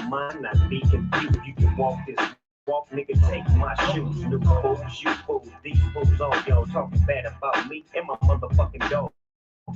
mind not be confused. You can walk this walk, nigga, take my shoes. New fools, you fools, these fools, all y'all talking bad about me and my motherfucking dog.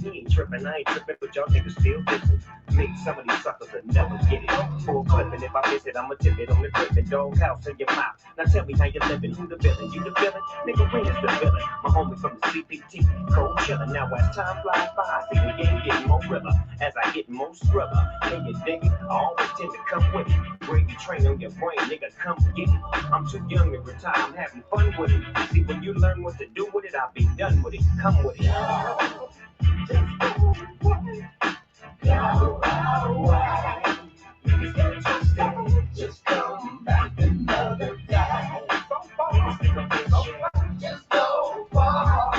He ain't tripping, I ain't tripping, but y'all niggas still dissing. Me, some of these suckers will never get it. Full clipping, if I miss it, I'ma tip it on the gripping. Dog house in your mouth. Now tell me how you living, who the villain? You the villain? Nigga, when is the villain? My homie from the CPT, cold chillin'. Now as time flies by, I see the game getting more realer. As I get more thriller, can you dig it? I always tend to come with it. Gravy train on your brain, nigga, come get it. I'm too young to retire, I'm having fun with it. See, when you learn what to do with it, I'll be done with it. Come with it. Just come back another day. Just go far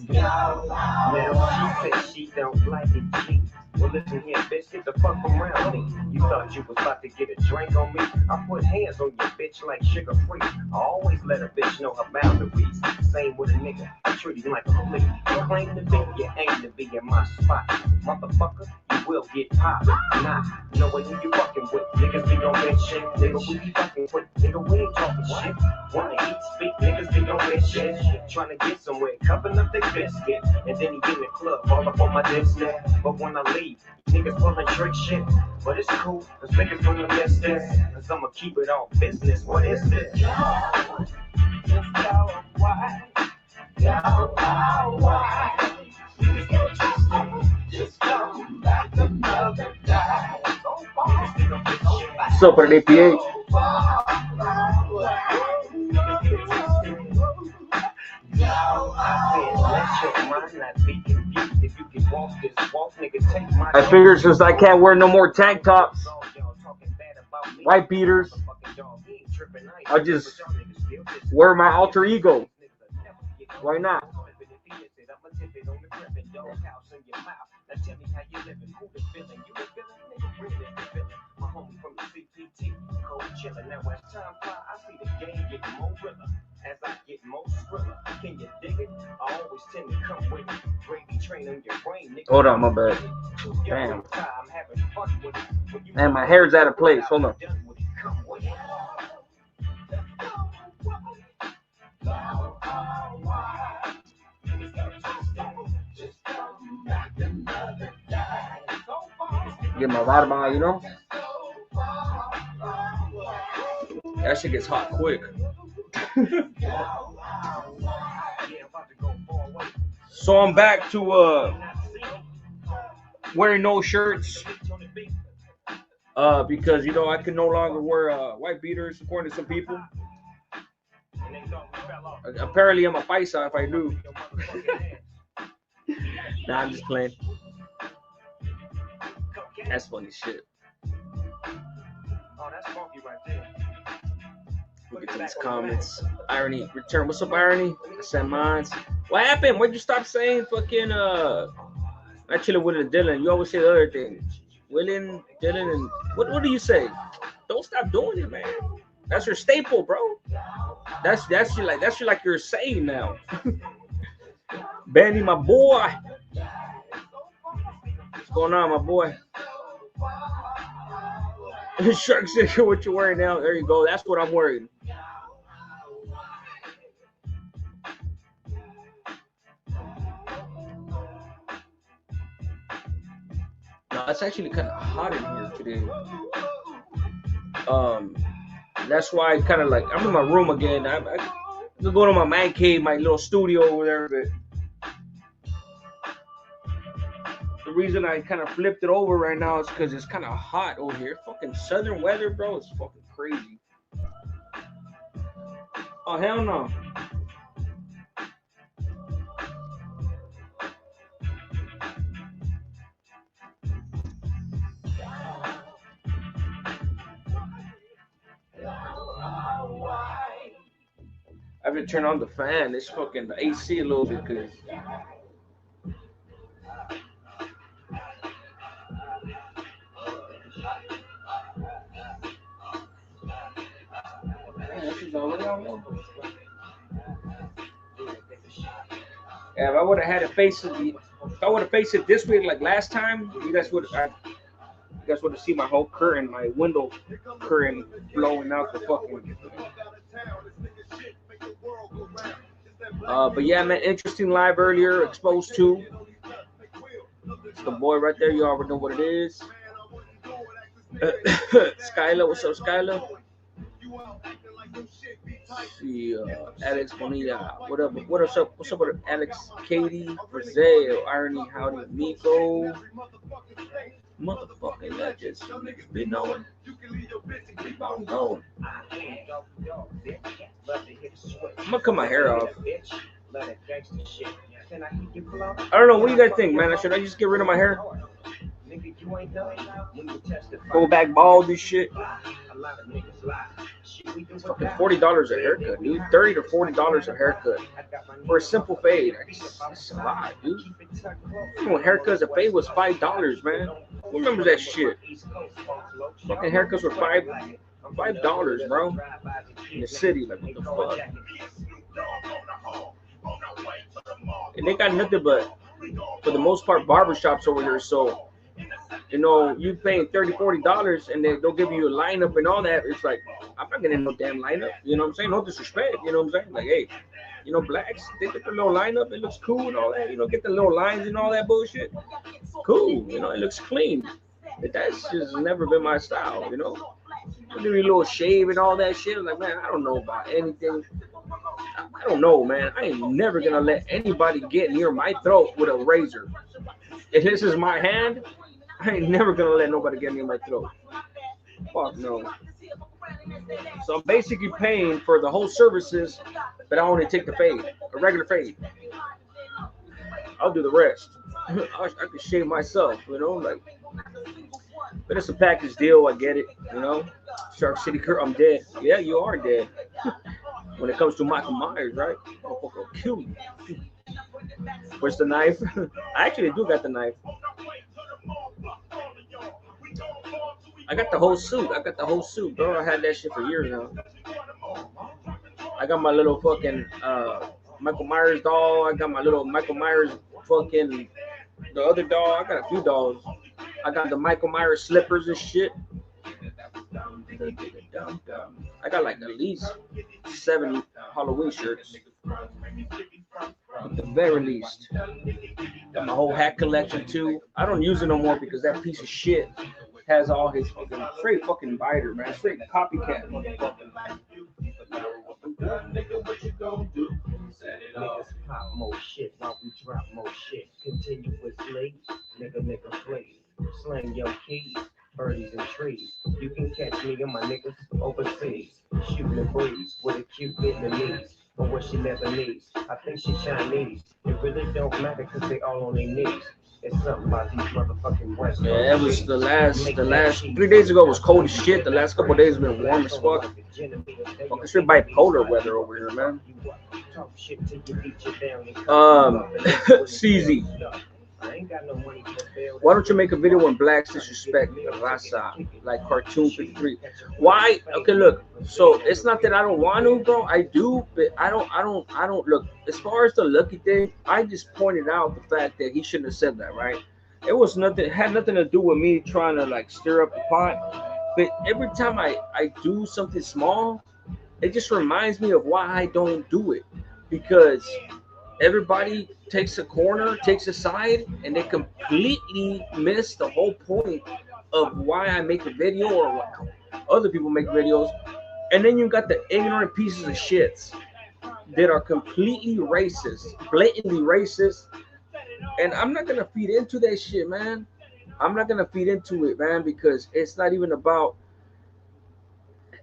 now she said she don't like it cheap. Well, listen here, bitch, get the fuck around me. You thought you was about to get a drink on me? I put hands on your bitch like sugar free. I always let a bitch know her boundaries. Same with a nigga, I treat him like a flea. You claim to be, you aim to be in my spot. Motherfucker, you will get popped. Nah, knowing who you fucking with. Niggas be on that shit. Nigga, we be fucking with. Nigga, we ain't talking shit. Wanna eat, speak, niggas be on that shit. Trying to get somewhere, cupping up their biscuit. And then he in the club, all up on my dick now. But when I leave, niggas pulling trick shit. But it's cool, cause niggas gonna miss this. Cause I'ma keep it all business. What is this? Just go away. Go away. Just come back another day. What's up with an APA? I figured since I can't wear no more tank tops, white beaters, I'll just wear my alter ego. Why not? Now as time flies, I see the game getting more realer. As I get more thriller, can you dig it? I always tend to come with it. Gravy train on your brain, nigga. Hold on, my bad. Damn. Man, my hair's out of place. Hold on. Get my vitamin, you know? That shit gets hot quick. So I'm back to wearing no shirts because, you know, I can no longer wear white beaters according to some people. Apparently I'm a paisa if I do. Nah, I'm just playing. That's funny shit. Oh, that's funky right there. We'll get to these comments. Irony return. What's up, Irony? I said mine. What happened? Why'd you stop saying fucking not chilling with a Dylan? You always say the other thing. Willing, Dylan, and what do you say? Don't stop doing it, man. That's your staple, bro. That's your saying now. Benny, my boy. What's going on, my boy? Shark said, what you're wearing now. There you go. That's what I'm wearing. No, it's actually kind of hot in here today. That's why I kind of like, I'm in my room again. I'm going to my man cave, my little studio over there. But the reason I kind of flipped it over right now is because it's kind of hot over here. Fucking southern weather, bro. It's fucking crazy. Oh, hell no. I have to turn on the fan. It's fucking the AC a little bit because yeah, if I would have had a face I would have faced it this way like last time, you guys would have seen my whole curtain, my window curtain blowing out the fucking. But yeah, man, interesting live earlier. Exposed to. It's the boy right there. You already know what it is. Skylar, what's up, Skylar? See, Alex Bonilla, what up? What's up with Alex, Katie, Brazil, Irony, Howdy, Nico, motherfucking legends. Niggas been knowing. I'm gonna cut my hair off. I don't know. What do you guys think, man? Should I just get rid of my hair? Go back bald and shit. It's fucking $40 a haircut, dude. $30 to $40 a haircut for a simple fade. That's a lot, dude. When haircuts, a fade was $5, man. Who remembers that shit? Fucking haircuts were $5, bro. In the city, like what the fuck? And they got nothing but, for the most part, barbershops over here. So, you know, you paying $30, $40 and they'll give you a lineup and all that. It's like, I'm not getting no damn lineup. You know what I'm saying? No disrespect. You know what I'm saying? Like, hey, you know, blacks, they get the little lineup. It looks cool and all that. You know, get the little lines and all that bullshit. Cool. You know, it looks clean. But that's just never been my style, you know? Do a little shave and all that shit. I'm like, man, I don't know about anything. I don't know, man. I ain't never gonna let anybody get near my throat with a razor. If this is my hand, I ain't never gonna let nobody get near my throat. Fuck no. So I'm basically paying for the whole services, but I only take the fade, a regular fade. I'll do the rest. I can shave myself, you know, like. But it's a package deal. I get it, you know. Shark City Girl, I'm dead. Yeah, you are dead. When it comes to Michael Myers, right? I'll kill you. Where's the knife? I actually do got the knife. I got the whole suit. Bro. I had that shit for years now. I got my little fucking Michael Myers doll. I got my little Michael Myers fucking the other doll. I got a few dolls. I got the Michael Myers slippers and shit. I got like at least 7 Halloween shirts. At the very least. Got my whole hat collection too. I don't use it no more because that piece of shit has all his fucking straight fucking biter, man. Straight copycat motherfucker. Niggas pop more shit while we drop more shit. Continuously, nigga play. Slang your keys, birdies and trees. You can catch me and my niggas overseas. Shooting a breeze with a cute Vietnamese. But what she never needs, I think she Chinese. It really don't matter cause they all on their knees. It's something about these motherfucking West. Yeah, it was the last 3 days ago was cold as shit. The last couple of days have been warm as fuck. Fucking straight bipolar weather over here, man. CZ. Why don't you make a video when blacks disrespect Raza, like Cartoon 53? Why? Okay, look. So it's not that I don't want to, bro. I do, but I don't look. As far as the Lucky thing, I just pointed out the fact that he shouldn't have said that, right? It was nothing. It had nothing to do with me trying to like stir up the pot. But every time I do something small, it just reminds me of why I don't do it, because everybody takes a corner, takes a side, and they completely miss the whole point of why I make a video or why other people make videos. And then you got the ignorant pieces of shits that are completely racist, blatantly racist. And I'm not going to feed into that shit, man. I'm not going to feed into it, man, because it's not even about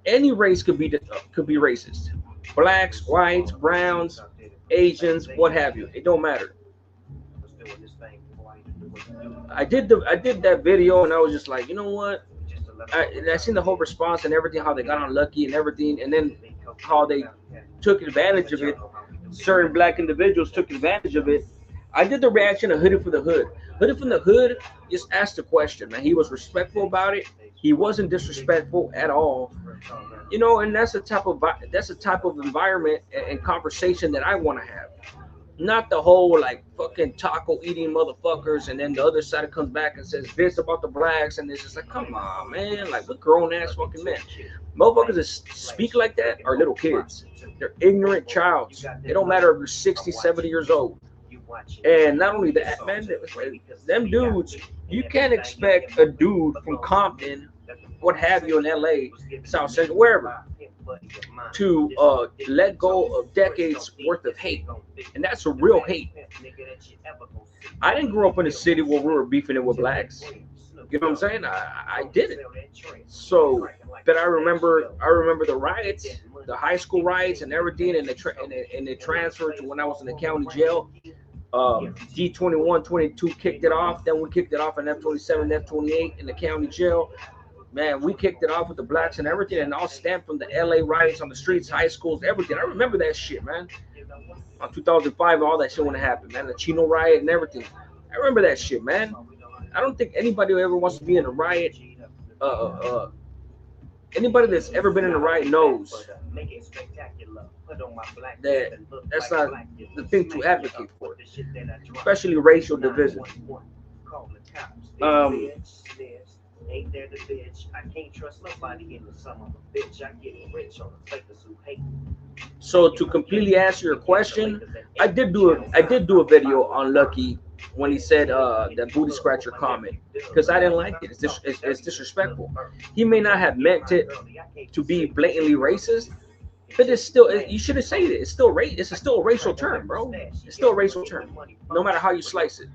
any race could be racist. Blacks, whites, browns, Asians, what have you. It don't matter. I did that video and I was just like, you know what? I seen the whole response and everything, how they got on Lucky and everything, and then how they took advantage of it. Certain black individuals took advantage of it. I did the reaction of Hooded for the Hood. Hooded from the Hood just asked a question, man. He was respectful about it. He wasn't disrespectful at all. You know, and that's the type of environment and conversation that I want to have. Not the whole like fucking taco eating motherfuckers, and then the other side comes back and says this about the blacks, and it's just like, come on, man, like we're grown ass fucking men. Motherfuckers that speak like that are little kids. They're ignorant childs. It don't matter if you're 60, 70 years old. And not only that, man, them dudes, you can't expect a dude from Compton, what have you, in LA, South Central, wherever, to let go of decades worth of hate. And that's a real hate. I didn't grow up in a city where we were beefing it with blacks. You know what I'm saying? I didn't. So, but I remember the riots, the high school riots and everything, and the transfer to when I was in the county jail. D21, 22 kicked it off. Then we kicked it off in F27, F28 in the county jail. Man, we kicked it off with the blacks and everything, and all stemmed from the LA riots on the streets, high schools, everything. I remember that shit, man. On 2005, all that shit when it happened, man. The Chino riot and everything. I remember that shit, man. I don't think anybody who ever wants to be in a riot, anybody that's ever been in a riot knows that that's not the thing to advocate for, especially racial division. Um, Ain't there the bitch? I can't trust nobody in the summer. Bitch, I get rich on the fakers who hate. So to completely answer your question, I did do a video on Lucky when he said that booty scratcher comment, because I didn't like it. It's disrespectful. He may not have meant it to be blatantly racist, but it's still, you should have said it. It's still a racial term, bro. It's still a racial term, no matter how you slice it.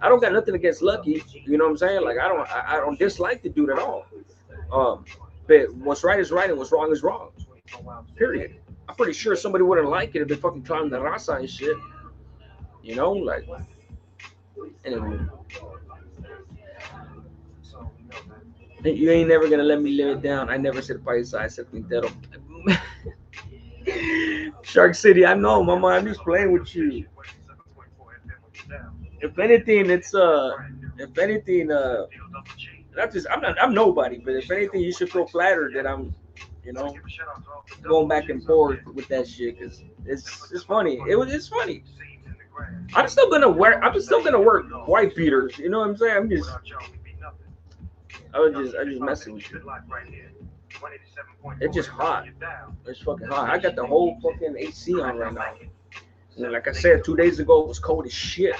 I don't got nothing against Lucky. You know what I'm saying? Like I don't dislike the dude at all. But what's right is right and what's wrong is wrong. Period. I'm pretty sure somebody wouldn't like it if they fucking climbed the raza and shit. You know, like. Anyway. You ain't never gonna let me live it down. I never said paisa, I said Quintero. Shark City, I know, mama. I'm just playing with you. If anything, I'm nobody, but if anything, you should feel flattered that I'm, you know, going back and forth with that shit, because it's funny. It's funny. I'm still gonna work white beaters. You know what I'm saying? I just messing with you. It's just hot. It's fucking hot. I got the whole fucking AC on right now. And like I said, 2 days ago it was cold as shit.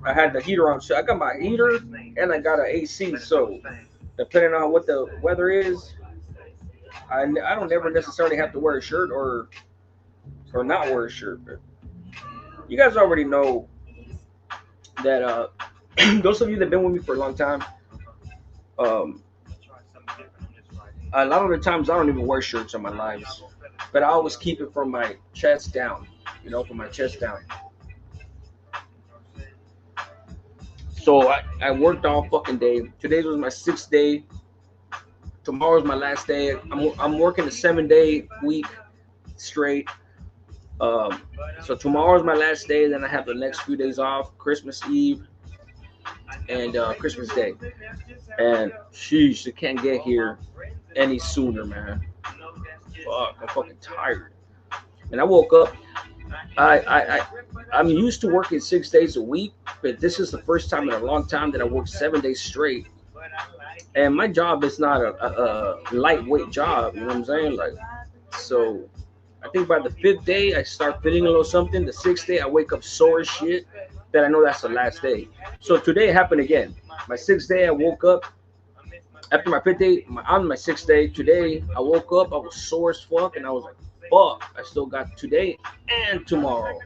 I had the heater on, so I got my heater and I got an AC. So depending on what the weather is, I don't ever necessarily have to wear a shirt or not wear a shirt. But you guys already know that those of you that've been with me for a long time, a lot of the times I don't even wear shirts on my lives, but I always keep it from my chest down, from my chest down. So I worked all fucking day. Today was my 6th day. Tomorrow's my last day. I'm working a 7-day week straight. So tomorrow's my last day. Then I have the next few days off, Christmas Eve and Christmas Day. And sheesh, I can't get here any sooner, man. Fuck, I'm fucking tired. And I woke up. I'm used to working 6 days a week, but this is the first time in a long time that I worked 7 days straight. And my job is not a lightweight job, you know what I'm saying? Like, so I think by the 5th day I start feeling a little something. The 6th day I wake up sore as shit. Then I know that's the last day. So today it happened again. My 6th day I woke up. After my 5th day, on my 6th day, today I woke up. I was sore as fuck, and I was like, fuck, I still got today and tomorrow.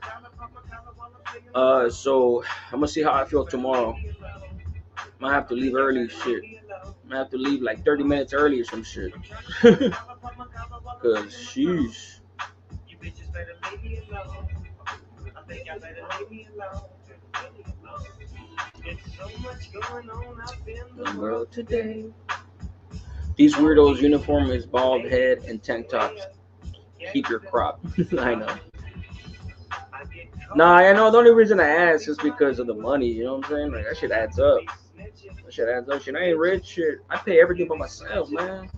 So I'm gonna see how I feel tomorrow. I might have to leave early, shit. I might have to leave like 30 minutes early or some shit. Cause sheesh. The world today. These weirdos' uniform is bald head and tank tops. Keep your crop. I know. Nah, I know. The only reason I ask is because of the money. You know what I'm saying? Like, that shit adds up. Shit, I ain't rich. Shit, I pay everything by myself, man.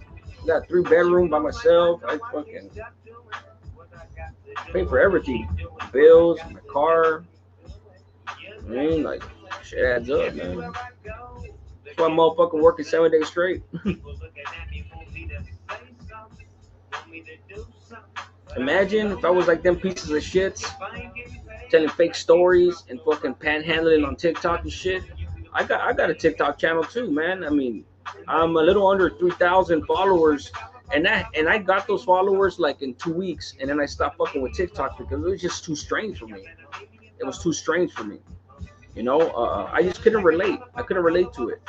I got 3 bedrooms by myself. Pay for everything, bills, my car. I mean, like, shit adds up, man. That's why motherfucker working 7 days straight. Imagine if I was like them pieces of shits, telling fake stories and fucking panhandling on TikTok and shit. I got a TikTok channel too, man. I mean, I'm a little under 3,000 followers, and I got those followers like in 2 weeks, and then I stopped fucking with TikTok because it was just too strange for me. It was too strange for me. I just couldn't relate. I couldn't relate to it.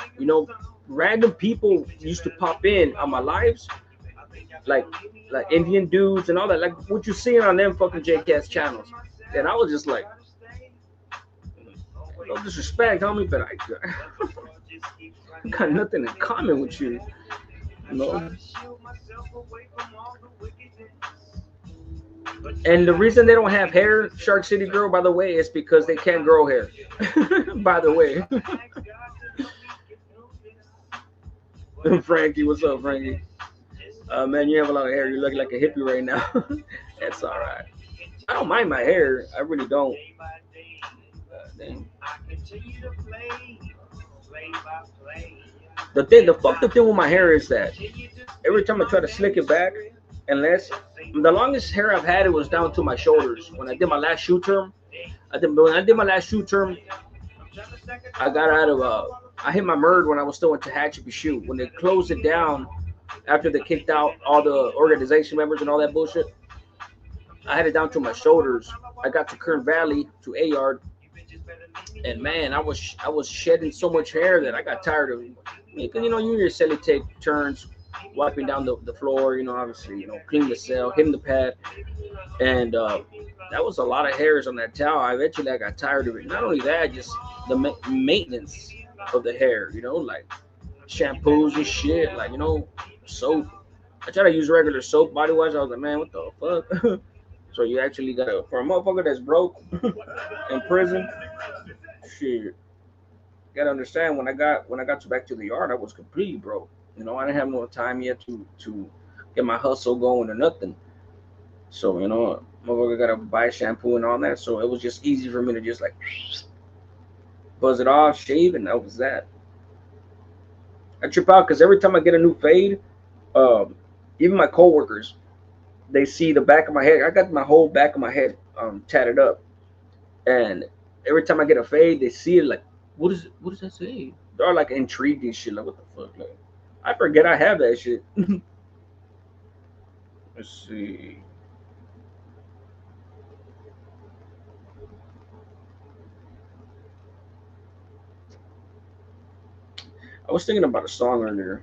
Random people used to pop in on my lives, like Indian dudes and all that, like what you seeing on them fucking JCast channels. And I was just like, no disrespect, homie, but I got nothing in common with you. And the reason they don't have hair, Shark City Girl, by the way, is because they can't grow hair. By the way. Frankie, what's up, Frankie? Man, you have a lot of hair. You look like a hippie right now. That's all right. I don't mind my hair. I really don't. The fucked up thing with my hair is that every time I try to slick it back, unless the longest hair I've had, it was down to my shoulders. When I did my last shoe term, I got out of I hit my MERD when I was still in Tehachapi Shoe. When they closed it down after they kicked out all the organization members and all that bullshit, I had it down to my shoulders. I got to Kern Valley to A Yard, and man, I was shedding so much hair that I got tired of it. Because you your celly take turns wiping down the floor, obviously, clean the cell, hitting the pad, and that was a lot of hairs on that towel. Eventually I got tired of it. Not only that, just the maintenance of the hair, like shampoos and shit, like soap. I try to use regular soap, body wash. I was like, man, what the fuck? So you actually gotta, for a motherfucker that's broke in prison, shit. You gotta understand, when I got back to the yard, I was completely broke. I didn't have no time yet to get my hustle going or nothing. So motherfucker gotta buy shampoo and all that. So it was just easy for me to just like buzz it off, shave, and that was that. I trip out because every time I get a new fade, even my coworkers, they see the back of my head. I got my whole back of my head tatted up, and every time I get a fade, they see it like, what does that say? They're like intrigued and shit. Like, what the fuck? Like, I forget I have that shit. Let's see. I was thinking about a song earlier.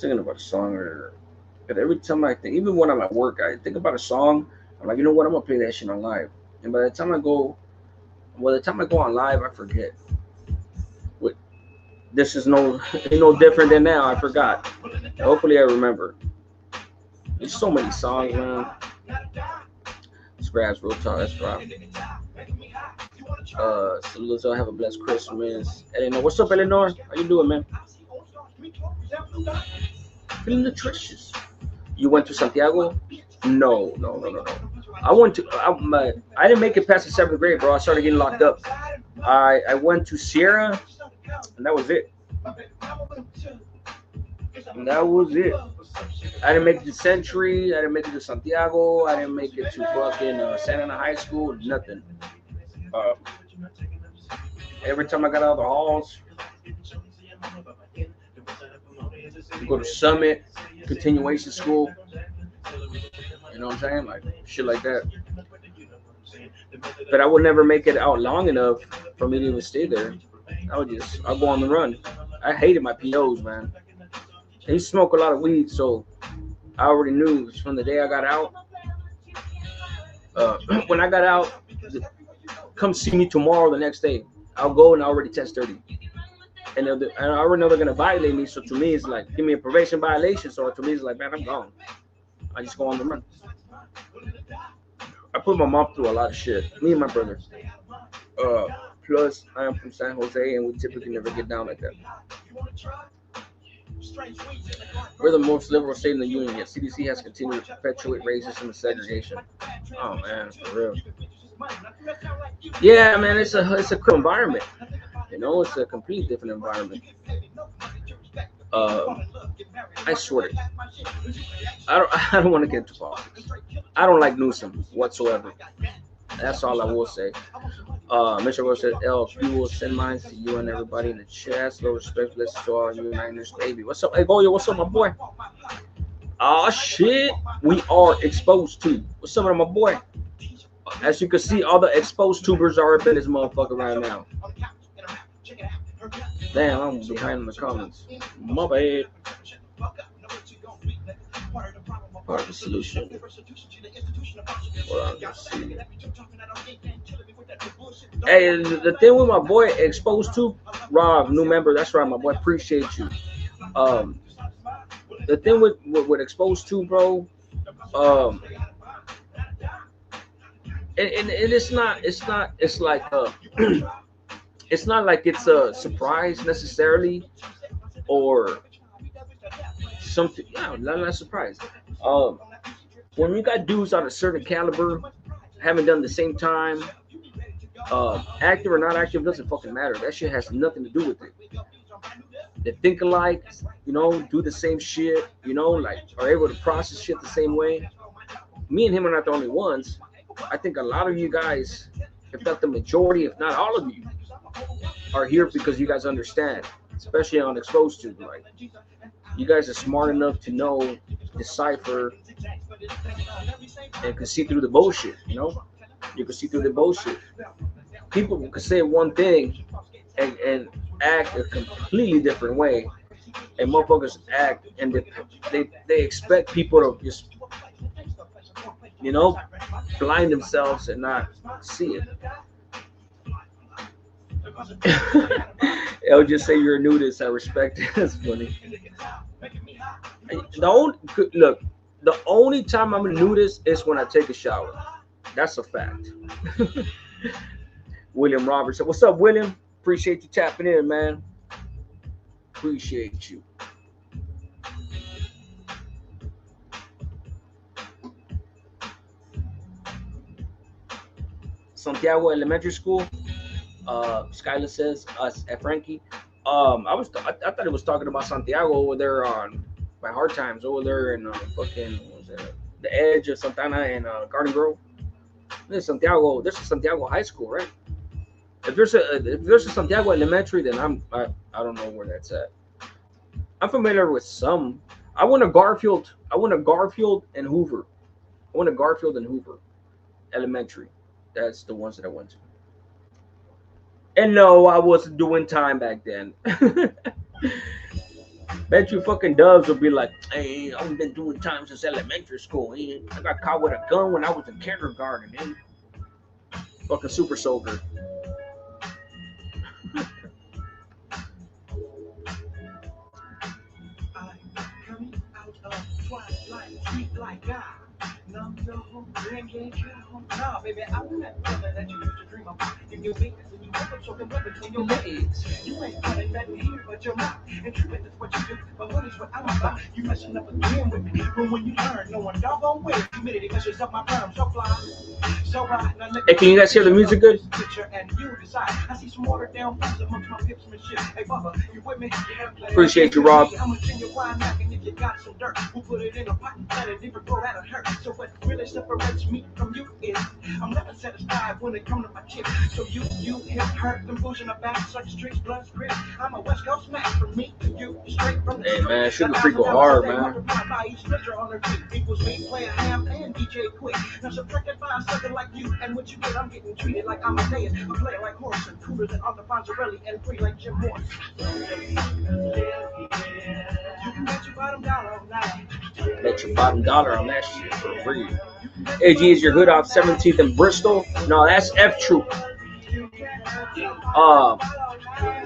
And every time I think, even when I'm at work, I think about a song. I'm like, you know what? I'm gonna play that shit on live. And by the time I go on live, I forget. This is no different than now. I forgot. Hopefully, I remember. There's so many songs, man. Scraps, real talk. That's right. So have a blessed Christmas. Eleanor, what's up, Eleanor? How you doing, man? Feeling nutritious. You went to Santiago? No. I didn't make it past the 7th grade, bro. I started getting locked up. I went to Sierra, and that was it. I didn't make it to Century. I didn't make it to Santiago. I didn't make it to fucking Santa Ana High School. Nothing. Every time I got out of the halls, go to Summit, continuation school. You know what I'm saying? Like shit like that. But I would never make it out long enough for me to even stay there. I'll go on the run. I hated my POs, man. I used to smoke a lot of weed, so I already knew from the day I got out. When I got out, come see me tomorrow, the next day. I'll go and I already test 30. And I already know they're going to violate me. So to me, it's like, give me a probation violation. So to me, it's like, man, I'm gone. I just go on the run. I put my mom through a lot of shit. Me and my brother. Plus, I am from San Jose, and we typically never get down like that. We're the most liberal state in the union, yet CDC has continued to perpetuate racism and segregation. Oh man, for real. Yeah, man, it's a cool environment. You know, it's a completely different environment. I swear, I don't want to get into politics. I don't like Newsom whatsoever. That's all I will say. Mr. Rose said, we will send mines to you and everybody in the chat. Slow respect, let's to all you Niners, baby. What's up? Hey, Goya, what's up, my boy? Oh, shit. We are exposed to. What's up, my boy? As you can see, all the exposed tubers are up in this motherfucker right now. Damn, I'm behind in the comments. My bad. Part of the solution. Well, hey, the thing with my boy exposed to Rob, new member. That's right, my boy. Appreciate you. The thing with exposed to, bro. And it's like it's not like it's a surprise necessarily or something. Yeah, not a surprise. When you got dudes on a certain caliber, haven't done the same time, active or not active doesn't fucking matter. That shit has nothing to do with it. They think alike, you know, do the same shit, you know, like are able to process shit the same way. Me and him are not the only ones. I think a lot of you guys, if not the majority, if not all of you, are here because you guys understand, especially on exposed to. Like, you guys are smart enough to know, decipher, and can see through the bullshit. You know, you can see through the bullshit. People can say one thing and act a completely different way, and motherfuckers act and they expect people to just, you know, blind themselves and not see it. I'll just say you're a nudist. I respect it. That's funny. The only time I'm a nudist is when I take a shower. That's a fact. William Robertson. What's up, William? Appreciate you tapping in, man. Appreciate you. Santiago Elementary School. Skylar says us at Frankie. I thought it was talking about Santiago over there on by Hard Times over there in fucking the edge of Santana and Garden Grove. There's a Santiago High School, right? If there's a Santiago Elementary, then I don't know where that's at. I'm familiar with some. I went to Garfield and Hoover. Elementary. That's the ones that I went to. And no, I wasn't doing time back then. Bet you fucking Dubs will be like, hey, I've been doing time since elementary school. I got caught with a gun when I was in kindergarten. Fucking super soldier. No, baby, I'm that brother that you used to dream about. In your weakness and you wake up choking blood between your legs. You ain't running nothing here but your mouth. And truth is what you do, but what is what I'm about? You messing up again with me. But when you learn, no one doggone way. Humidity messes up my perm, so fly. So right, now look. Hey, can you guys hear the music good? And you decide. I see some water down amongst my pips and shit. Hey, Bubba, you with me? Appreciate you, Rob. I'm gonna send your wine back, and if you got some dirt, we'll put it in a pot and let it even grow out of her. So what really separates me from you is I'm never satisfied when it comes to my chick. So you hit her, conclusion about such streets, blood script. I'm a West Coast man from me to you, straight from the. Hey man, Sugar Free go hard, man. Equals me playing ham and DJ Quick. Now subtracted by a sucker like you, and what you get, I'm getting treated like I'm a player. I play like horse and cooler than Arthur Fonzarelli and free like Jim Morris. You can bet your bottom dollar on that. Bet your bottom dollar on that shit for free. AG is your hood off 17th in Bristol. No, that's F Troop.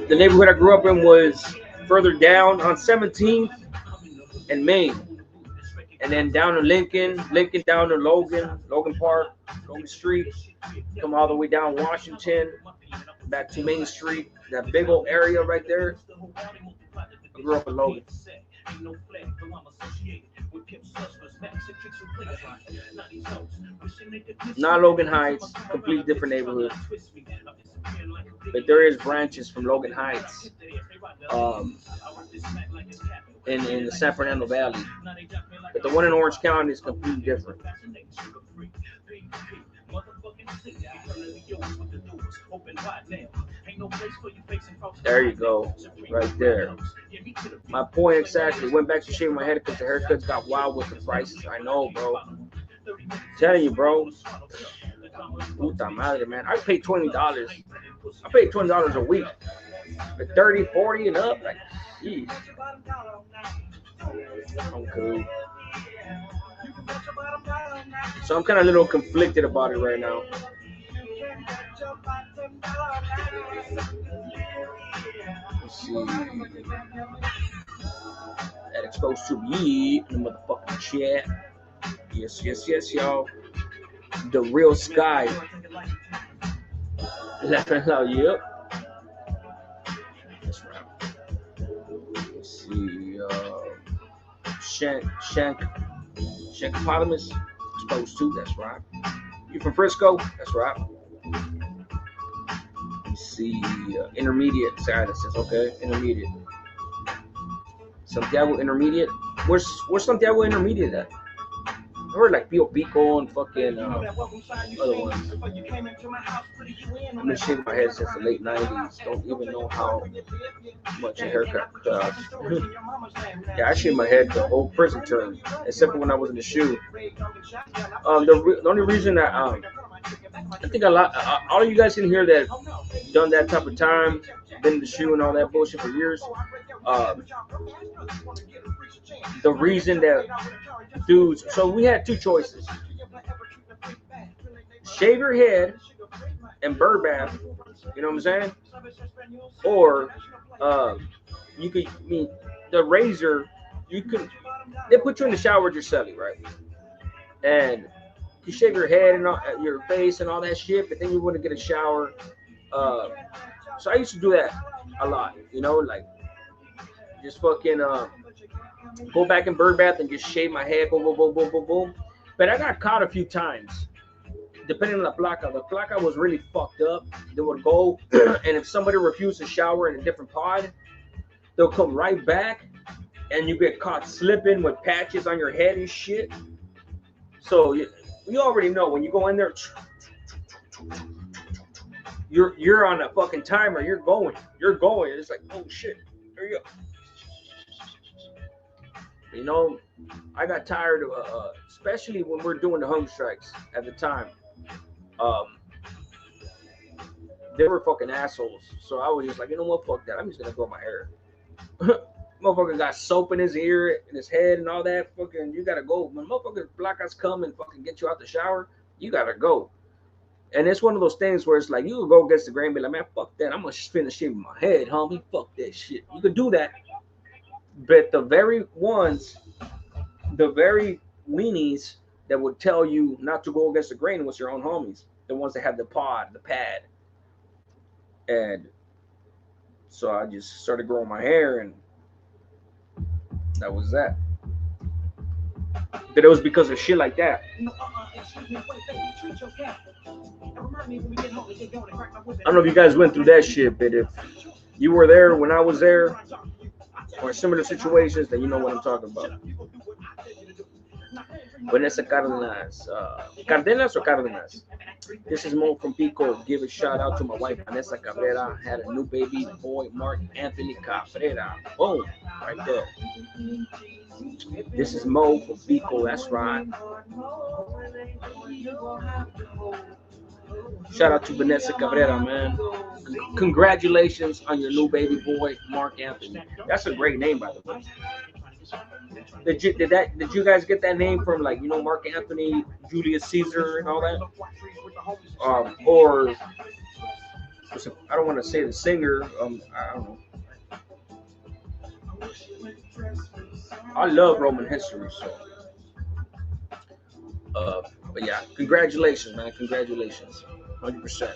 The neighborhood I grew up in was further down on 17th and Main. And then down to Lincoln down to Logan Park, Logan Street, come all the way down Washington, back to Main Street, that big old area right there. I grew up in Logan. Not Logan Heights, completely different neighborhood. But there is branches from Logan Heights in the San Fernando Valley. But the one in Orange County is completely different. There you go, right there. My point exactly. Went back to shaving my head because the haircuts got wild with the prices. I know, bro. Telling you, bro. Puta madre, man. I paid $20. I paid $20 a week. For 30, 40 and up, like, jeez. I'm cool. So I'm kind of a little conflicted about it right now. Let's see. That exposed to me in the motherfucking chat. Yes, y'all. The real Sky. Laughing out, yep. That's right. Let's see. Shankopotamus exposed to. That's right. You from Frisco? That's right. Let's see. Intermediate. Sorry, that says okay. Intermediate. Santiago Intermediate. Where's Santiago Intermediate at? I heard like Pio Pico and fucking other ones. I've been shaving my head since the late 90s. Don't even know how much a haircut costs. Yeah, I shaved my head the whole prison term, except for when I was in the shoe. The only reason that I think all of you guys in here that done that type of time, been in the shoe and all that bullshit for years, the reason that dudes, so we had two choices: shave your head and bird bath, you know what I'm saying, or you could, I mean, the razor, they put you in the shower with your celly, right? And you shave your head and all, your face and all that shit, but then you want to get a shower. So I used to do that a lot, you know, like just fucking go back in bird bath and just shave my head, boom, boom, boom, boom, boom, boom. But I got caught a few times, depending on the placa. The placa was really fucked up. They would go, and if somebody refused to shower in a different pod, they'll come right back, and you get caught slipping with patches on your head and shit. So you already know when you go in there, you're on a fucking timer. You're going. It's like, oh shit, there you go. You know, I got tired of, especially when we're doing the hunger strikes at the time. They were fucking assholes. So I was just like, you know what, fuck that. I'm just gonna grow my hair. Motherfucker got soap in his ear and his head and all that. Fucking, you gotta go. When motherfuckers placas come and fucking get you out the shower, you gotta go. And it's one of those things where it's like, you can go against the grain and be like, man, fuck that. I'm gonna finish shaving my head, homie. Fuck that shit. You could do that. But the very weenies that would tell you not to go against the grain was your own homies. The ones that had the pad. And so I just started growing my hair, and that was that. But it was because of shit like that. I don't know if you guys went through that shit, but if you were there when I was there, or similar situations, then you know what I'm talking about. Vanessa Cardenas. Cardenas or Cardenas? This is Mo from Pico. Give a shout out to my wife, Vanessa Cabrera. Had a new baby boy, Mark Anthony Cabrera. Boom. Right there. This is Mo from Pico. That's right. Shout out to Vanessa Cabrera, man. Congratulations on your new baby boy, Mark Anthony. That's a great name, by the way. Did you guys get that name from, like, you know, Mark Anthony, Julius Caesar, and all that? Or I don't want to say the singer. I don't know. I love Roman history, so. But yeah, congratulations, man. Congratulations. 100%.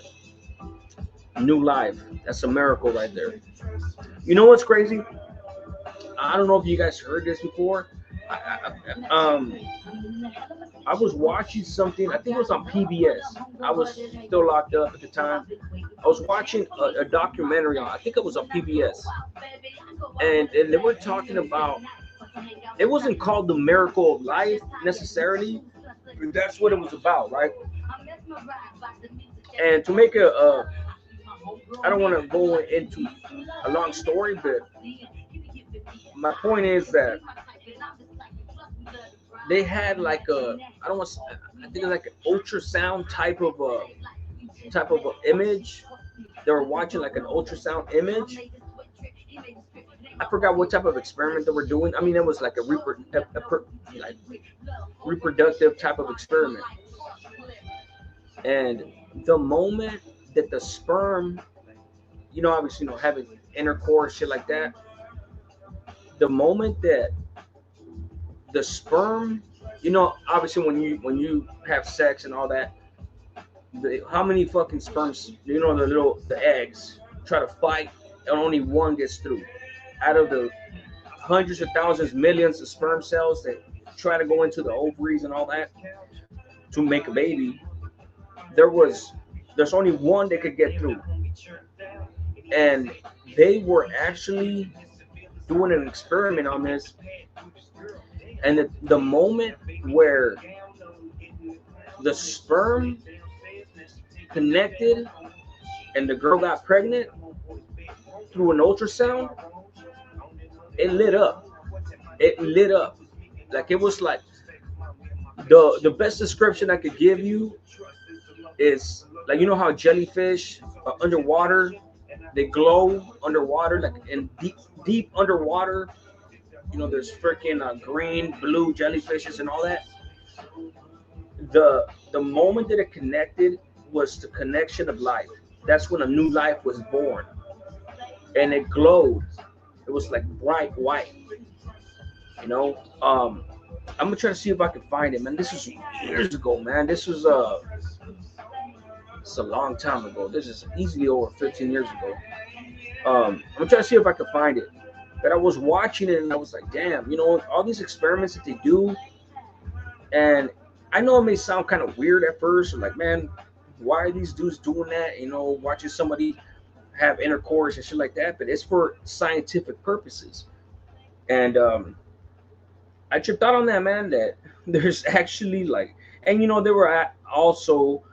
New life. That's a miracle right there. You know what's crazy? I don't know if you guys heard this before. I was watching something. I think it was on PBS. I was still locked up at the time. I was watching a documentary on. I think it was on PBS, and they were talking about. It wasn't called the miracle of life necessarily, but that's what it was about, right? And to make I don't want to go into a long story, but my point is that they had like I don't want to, I think it's like an ultrasound type of a image. They were watching like an ultrasound image. I forgot what type of experiment they were doing. I mean, it was like like reproductive type of experiment. And the moment that the sperm, obviously, having intercourse, shit like that, the moment that the sperm, obviously when you have sex and all that, how many fucking sperms, the eggs try to fight and only one gets through out of the hundreds of thousands, millions of sperm cells that try to go into the ovaries and all that to make a baby. There's only one that could get through, and they were actually doing an experiment on this. And the moment where the sperm connected and the girl got pregnant through an ultrasound, it lit up. It lit up. Like, it was like the best description I could give you is like, how jellyfish underwater, they glow underwater, like in deep underwater. There's freaking green, blue jellyfishes and all that. The moment that it connected was the connection of life. That's when a new life was born, and it glowed. It was like bright white. I'm gonna try to see if I can find it, man. This was years ago, man. This was it's a long time ago. This is easily over 15 years ago. I'm gonna try to see if I can find it. But I was watching it and I was like, damn, all these experiments that they do. And I know it may sound kind of weird at first, or like, man, why are these dudes doing that? Watching somebody have intercourse and shit like that. But it's for scientific purposes. And I tripped out on that, man, that there's actually like, and they were also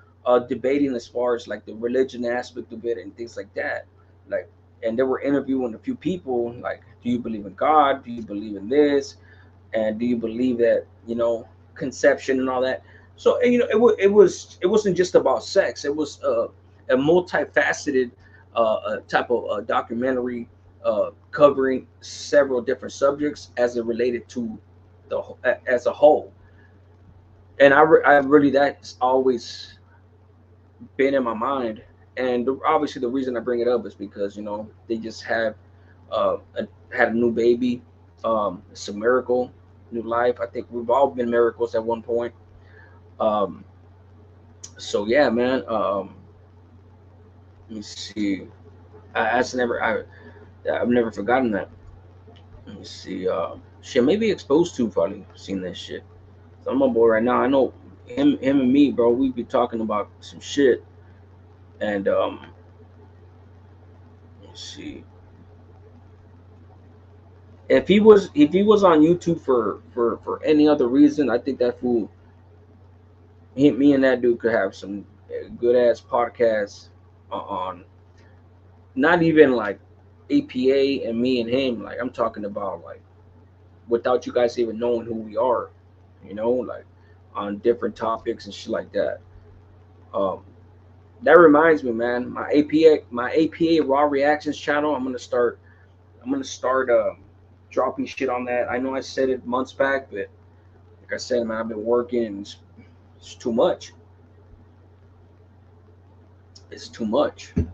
debating as far as like the religion aspect of it and things like that. Like, and they were interviewing a few people, like, do you believe in God? Do you believe in this? And do you believe that, conception and all that? So, and, it wasn't just about sex. It was a multifaceted type of documentary covering several different subjects as it related to as a whole. And I really, that's always been in my mind. And obviously the reason I bring it up is because they just have had a new baby. It's a miracle, new life. I think we've all been miracles at one point. So yeah, man. Let me see. I've never forgotten that. Let me see. Shit, maybe exposed to probably seen that shit. So I'm on board right now. I know him and me, bro. We be talking about some shit, and let's see. If he was on YouTube for any other reason, I think that fool, me and that dude could have some good ass podcasts on. Not even like APA and me and him. Like, I'm talking about like without you guys even knowing who we are, like on different topics and shit like that. Um, that reminds me, man. My APA Raw Reactions channel. I'm gonna start dropping shit on that. I know I said it months back, but like I said, man, I've been working and it's too much. It's too much. I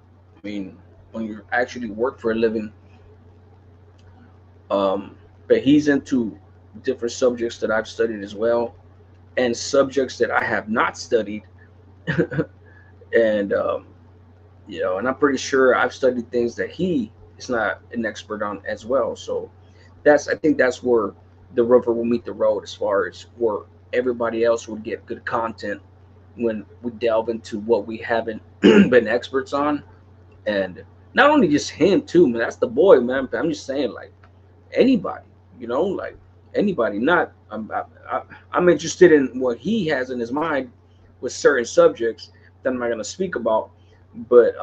mean, when you actually work for a living. But he's into different subjects that I've studied as well, and subjects that I have not studied. And and I'm pretty sure I've studied things that he is not an expert on as well. So I think that's where the rubber will meet the road, as far as where everybody else would get good content when we delve into what we haven't been experts on. And not only just him too, man. That's the boy, man. But I'm just saying, like, anybody, like anybody. Not I'm interested in what he has in his mind with certain subjects that I'm not gonna speak about. But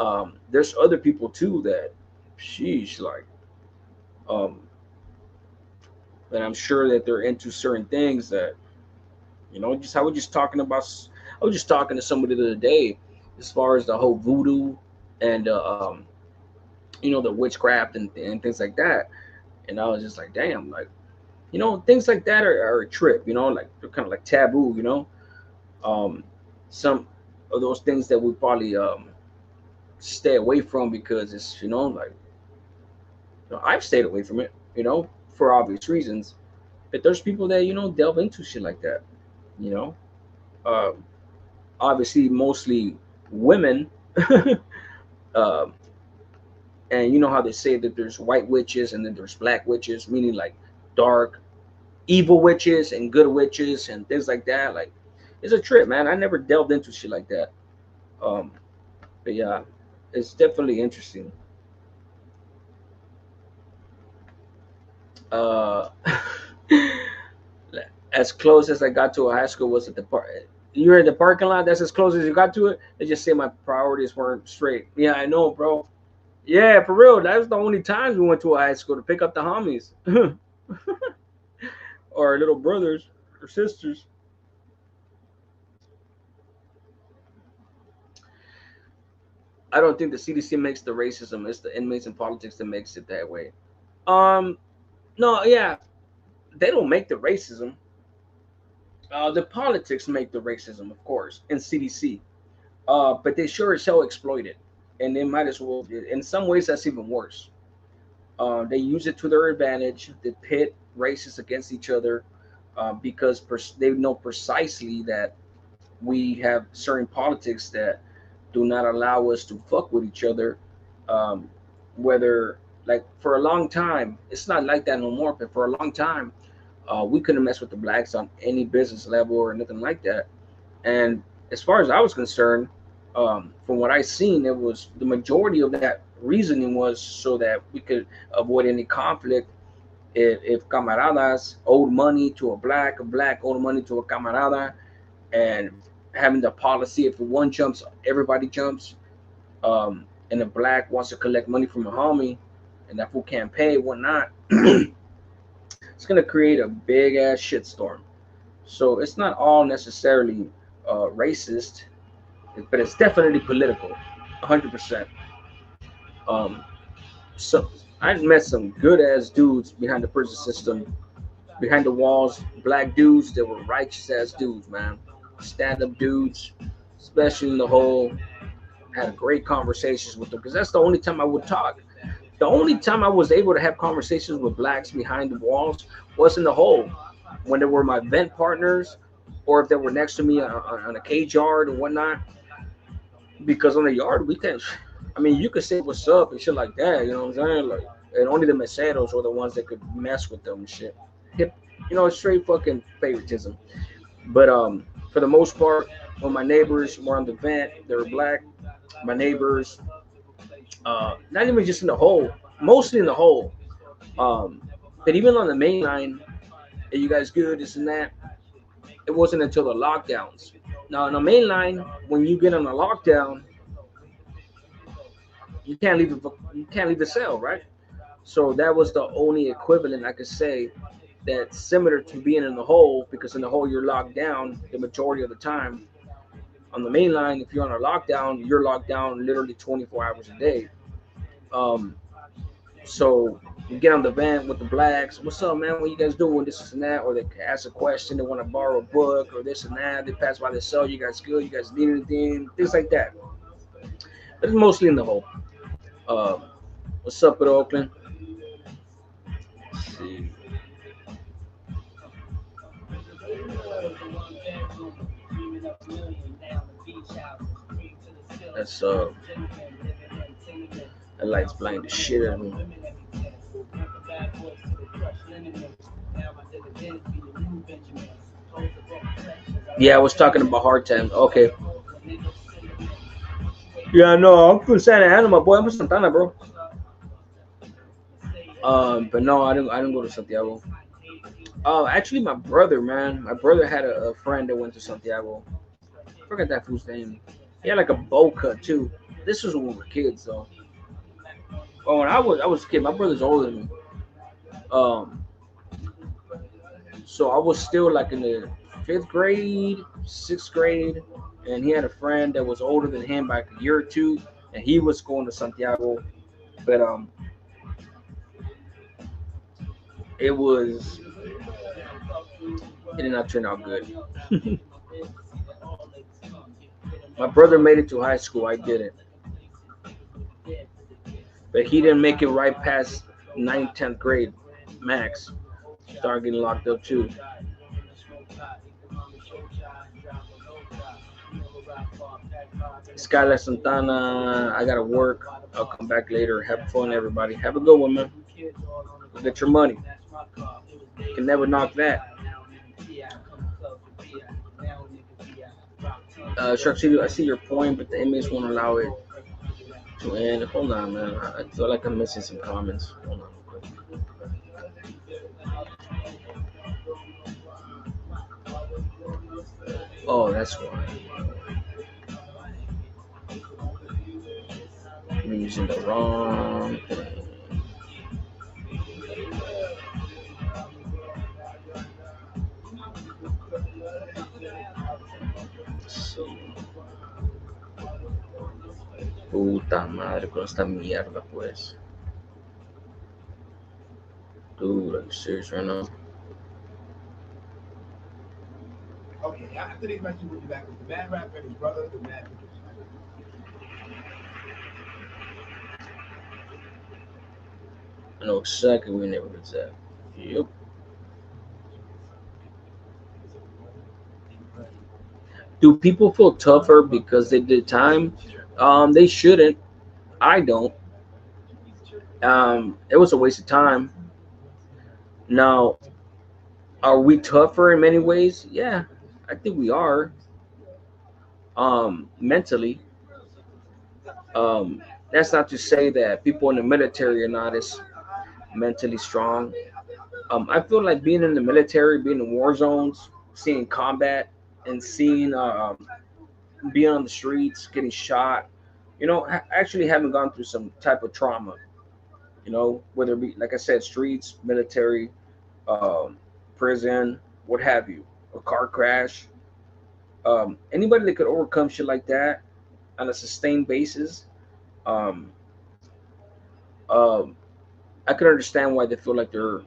there's other people too that, sheesh, like, um, and I'm sure that they're into certain things that, just I was just talking about. I was just talking to somebody the other day, as far as the whole voodoo and the witchcraft and things like that. And I was just like, damn, like, things like that are a trip. Like, they're kind of like taboo. Um, some of those things that we probably stay away from, because it's, like, I've stayed away from it, for obvious reasons. But there's people that delve into shit like that. You know, uh, Obviously mostly women. um, and you know how they say that there's white witches and then there's black witches, meaning like dark evil witches and good witches and things like that. Like, it's a trip, man. I never delved into shit like that. Um, but yeah, it's definitely interesting. Uh, as close as I got to a high school was at the park. You're in the parking lot. That's as close as you got to it. They just say my priorities weren't straight. Yeah, I know, bro. Yeah, for real. That was the only times we went to a high school to pick up the homies or our little brothers or sisters. I don't think the CDC makes the racism. It's the inmates in politics that makes it that way. Um, no, yeah, they don't make the racism. The politics make the racism, of course, in CDC. But they sure as hell exploit it, and they might as well. In some ways, that's even worse. They use it to their advantage. They pit races against each other, because they know precisely that we have certain politics that do not allow us to fuck with each other. Um, Whether, like, for a long time, it's not like that no more. But for a long time, we couldn't mess with the blacks on any business level or nothing like that. And as far as I was concerned, from what I seen, it was the majority of that reasoning was so that we could avoid any conflict. If camaradas owed money to a black owed money to a camarada, and having the policy, if one jumps, everybody jumps, and the black wants to collect money from a homie, and that fool can't pay, whatnot, it's gonna create a big ass shitstorm. So it's not all necessarily racist, but it's definitely political, 100%. Um, so I met some good ass dudes behind the prison system, behind the walls, black dudes that were righteous ass dudes, man. Stand up dudes, especially in the hole. Had great conversations with them, because that's the only time I would talk. The only time I was able to have conversations with blacks behind the walls was in the hole, when they were my vent partners, or if they were next to me on a cage yard and whatnot. Because on the yard we can, I mean, you could say what's up and shit like that. You know what I'm saying? Like, and only the meseros were the ones that could mess with them and shit. Hip, straight fucking favoritism. But for the most part, when my neighbors were on the vent, they were black. My neighbors, not even just in the hole, mostly in the hole. Um, but even on the main line, are you guys good? This and that. It wasn't until the lockdowns. Now on the main line, when you get on a lockdown, you can't leave the cell, right? So that was the only equivalent I could say that's similar to being in the hole, because in the hole you're locked down the majority of the time. On the main line, if you're on a lockdown, you're locked down literally 24 hours a day. Um, so you get on the van with the blacks. What's up, man? What you guys doing? This and that. Or they ask a question. They want to borrow a book or this and that. They pass by the cell. You guys good? You guys need anything? Things like that. But it's mostly in the hole. Uh, what's up with Oakland? Let's see. That's that light's blinding the shit out of me. Yeah, I was talking about hard times. Okay. Yeah, no, I'm from Santa Ana, my boy. I'm from Santana, bro. But no, I didn't go to Santiago. Actually, my brother, man, my brother had a friend that went to Santiago. I forgot that fool's name. He had like a bowl cut too. This was when we were kids, though. Oh, when I was a kid. My brother's older than me. Um, so I was still like in the fifth grade, sixth grade, and he had a friend that was older than him by like a year or two, and he was going to Santiago. But it was it did not turn out good. My brother made it to high school. I didn't, but he didn't make it right past ninth, 10th grade max. Started getting locked up too. Skylar Santana, I gotta work. I'll come back later. Have fun, everybody. Have a good one, man. Go get your money. You can never knock that. Shark City, I see your point, but the inmates won't allow it to end. Hold on, man. I feel like I'm missing some comments. Hold on, real quick. Oh, that's why. I'm using the wrong thing. Puta madre con esta mierda, pues. Dude, are you serious right now? Okay, after these messages, we'll be back with the Mad Rap and his brother, the Mad Producer. I know exactly where your neighborhood's at. Yep. Do people feel tougher because they did time? They shouldn't. I don't. It was a waste of time. Now, are we tougher in many ways? Yeah, I think we are. Mentally. That's not to say that people in the military are not as mentally strong. I feel like being in the military, being in war zones, seeing combat, and seeing being on the streets, getting shot. Actually having gone through some type of trauma. Whether it be like I said, streets, military, um, prison, what have you, a car crash. Anybody that could overcome shit like that on a sustained basis, um, um, I could understand why they feel like they're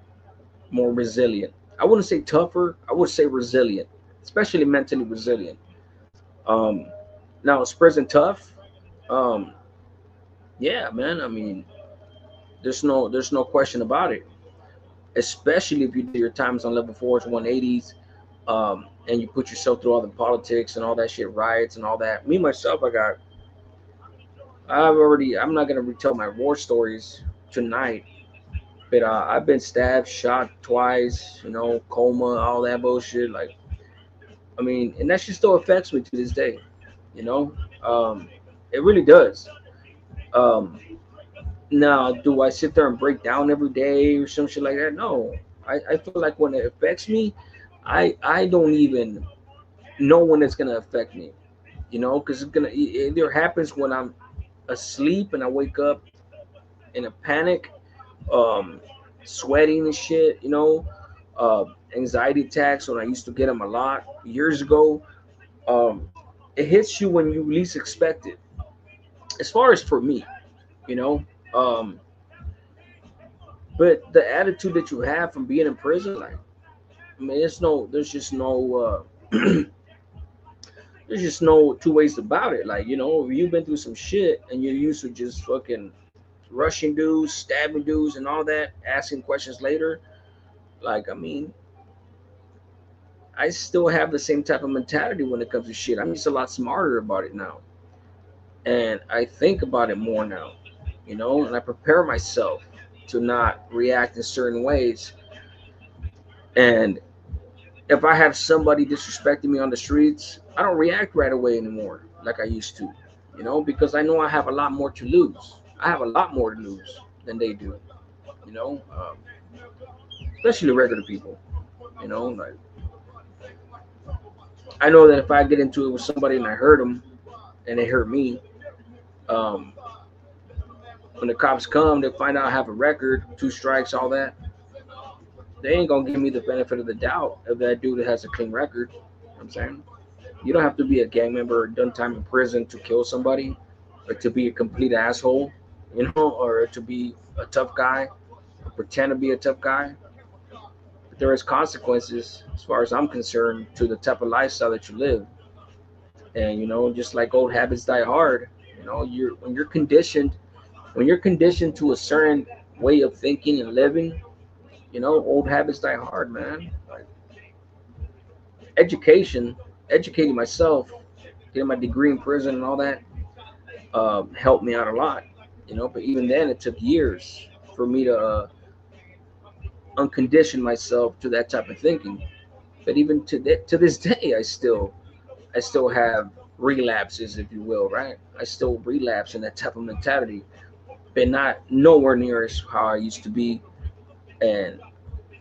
more resilient. I wouldn't say tougher. I would say resilient, especially mentally resilient. Um, Now, is prison tough? Um, yeah, man. I mean, there's no question about it. Especially if you do your times on level fours, 180s, and you put yourself through all the politics and all that shit, riots and all that. Me myself, I'm not gonna retell my war stories tonight, but I've been stabbed, shot twice, coma, all that bullshit. Like, I mean, and that shit still affects me to this day. You know, um, it really does. Um, Now, do I sit there and break down every day or some shit like that? No. I feel like when it affects me, I don't even know when it's gonna affect me. Because it either happens when I'm asleep and I wake up in a panic, um, sweating and shit. Anxiety attacks when I used to get them a lot years ago. Um, it hits you when you least expect it. As far as for me, you know. Um, but the attitude that you have from being in prison, like, I mean, there's just no two ways about it. Like, if you've been through some shit and you're used to just fucking rushing dudes, stabbing dudes, and all that, asking questions later. Like, I mean, I still have the same type of mentality when it comes to shit. I'm just a lot smarter about it now, and I think about it more now, and I prepare myself to not react in certain ways. And if I have somebody disrespecting me on the streets, I don't react right away anymore like I used to, because I know I have a lot more to lose. I have a lot more to lose than they do, especially the regular people. Like I know that if I get into it with somebody and I hurt them and they hurt me, um, when the cops come, they find out I have a record, 2 strikes, all that. They ain't gonna give me the benefit of the doubt of that dude that has a clean record. You know what I'm saying? You don't have to be a gang member or done time in prison to kill somebody or to be a complete asshole, or to be a tough guy or pretend to be a tough guy. But there is consequences, as far as I'm concerned, to the type of lifestyle that you live. And just like old habits die hard. You're when you're conditioned to a certain way of thinking and living, old habits die hard, man. Like education, educating myself, getting my degree in prison and all that, helped me out a lot. But even then, it took years for me to uncondition myself to that type of thinking. But even to this day, I still have relapses, if you will, right? I still relapse in that type of mentality, but not nowhere near as how I used to be. And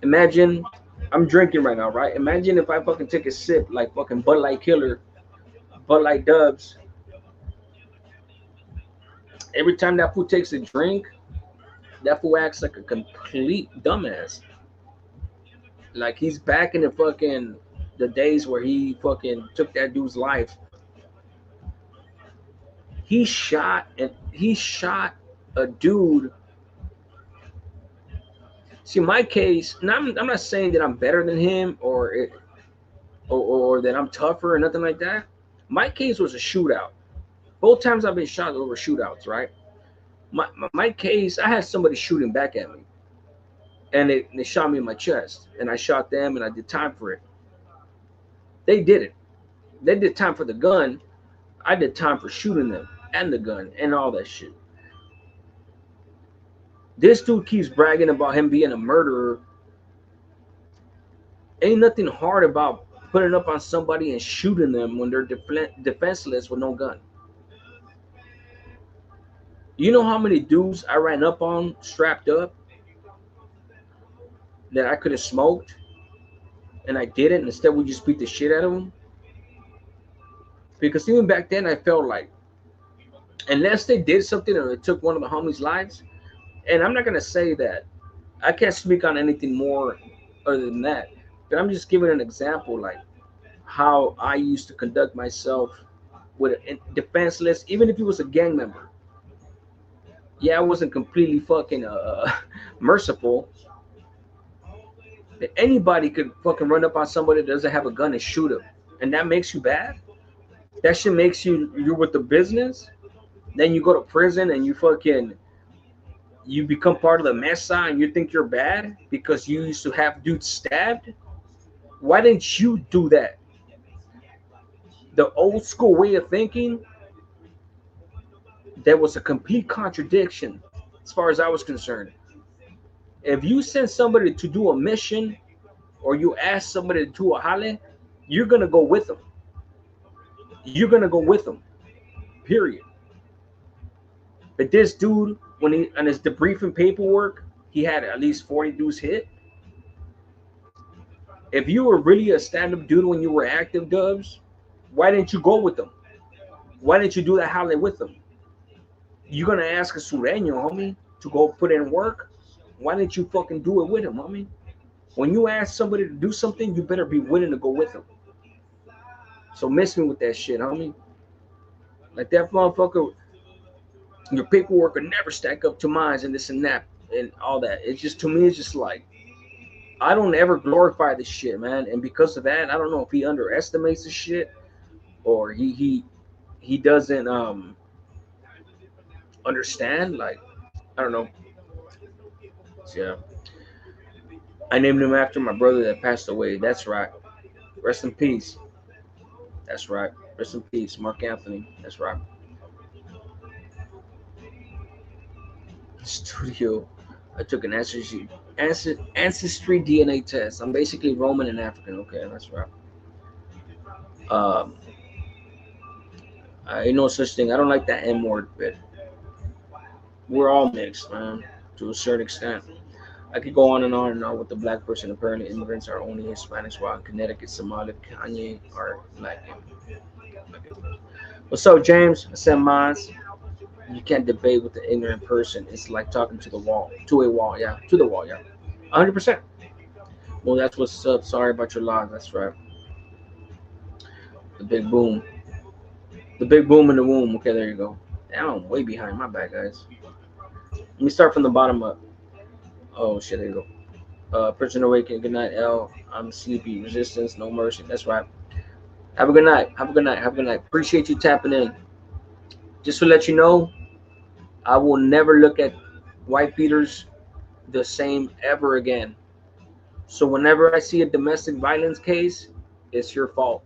imagine I'm drinking right now, right? Imagine if I fucking take a sip like fucking Bud Light Killer, Bud Light Dubs. Every time that fool takes a drink, that fool acts like a complete dumbass. Like he's back in the days where he fucking took that dude's life. He shot a dude. See, my case, and I'm not saying that I'm better than him or that I'm tougher or nothing like that. My case was a shootout. Both times I've been shot over shootouts, right? My case, I had somebody shooting back at me, and they shot me in my chest, and I shot them, and I did time for it. They did it. They did time for the gun. I did time for shooting them and the gun and all that shit. This dude keeps bragging about him being a murderer. Ain't nothing hard about putting up on somebody and shooting them when they're defenseless with no gun. You know how many dudes I ran up on strapped up that I could have smoked and I didn't. Instead, we just beat the shit out of them. Because even back then, I felt like unless they did something or it took one of the homies' lives, and I'm not gonna say that I can't speak on anything more other than that, but I'm just giving an example, like how I used to conduct myself with a defenseless, even if he was a gang member. Yeah, I wasn't completely fucking merciful. That anybody could fucking run up on somebody that doesn't have a gun and shoot him, and that makes you bad. That shit makes you're with the business. Then you go to prison and you become part of the mesa and you think you're bad because you used to have dudes stabbed. Why didn't you do that? The old school way of thinking, that was a complete contradiction as far as I was concerned. If you send somebody to do a mission or you ask somebody to do a jale, you're gonna go with them. You're gonna go with them. Period. But this dude, when he on his debriefing paperwork, he had at least 40 dudes hit. If you were really a stand-up dude when you were active, Dubs, why didn't you go with them? Why didn't you do that jale with them? You're gonna ask a sureño, homie, to go put in work. Why didn't you fucking do it with him, homie? When you ask somebody to do something, you better be willing to go with them. So miss me with that shit, homie. Like that motherfucker, your paperwork would never stack up to mine and this and that and all that. It's just, to me, it's just like I don't ever glorify this shit, man. And because of that, I don't know if he underestimates the shit or he doesn't understand. Like I don't know. So, yeah, I named him after my brother that passed away. That's right. Rest in peace. That's right. Rest in peace, Mark Anthony. That's right. Studio. I took an ancestry DNA test. I'm basically Roman and African. Okay, that's right. Um, ain't no such thing. I don't like that M word, but we're all mixed, man, to a certain extent. I could go on and on and on with the black person. Apparently, immigrants are only Hispanics, while in Connecticut, Somali, Kanye are black. What's up, James? I said, Mons. You can't debate with the ignorant person. It's like talking to the wall, to a wall, yeah, to the wall, yeah, 100%. Well, that's what's up. Sorry about your loss. That's right. The big boom, the big boom in the womb. Okay, there you go. Damn, I'm way behind. My bad, guys. Let me start from the bottom up. Oh shit, there you go. Person awakened. Good night, L. I'm sleepy. Resistance, no mercy. That's right. Have a good night. Have a good night. Have a good night. Appreciate you tapping in. Just to let you know, I will never look at white beaters the same ever again. So whenever I see a domestic violence case, it's your fault.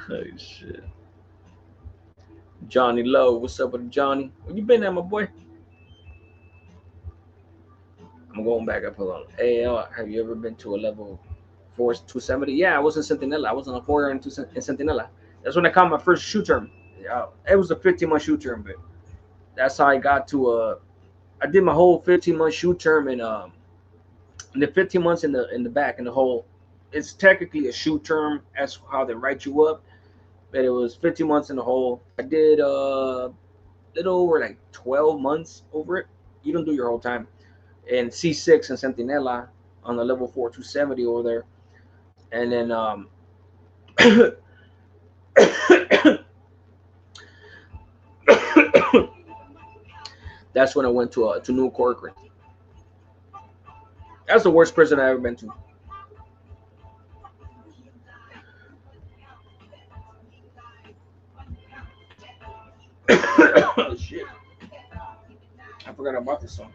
Oh shit. Johnny Lowe, what's up with Johnny? Where you been at, my boy? I'm going back up. Hold on. Hey, have you ever been to a level 270? Yeah, I was in Centinela. I was on a 4 in Centinela. That's when I caught my first shoot term. Yeah, it was a 15-month shoot term, but that's how I got to. I did my whole 15-month shoot term in the 15 months in the back in the hole. It's technically a shoot term. That's how they write you up. But it was 15 months in the hole. I did little over like 12 months over it. You don't do your whole time. And C6 and Centinela on the level 4 270 over there. And then that's when I went to New Corcoran. That's the worst prison I've ever been to. Oh, shit. I forgot about this song.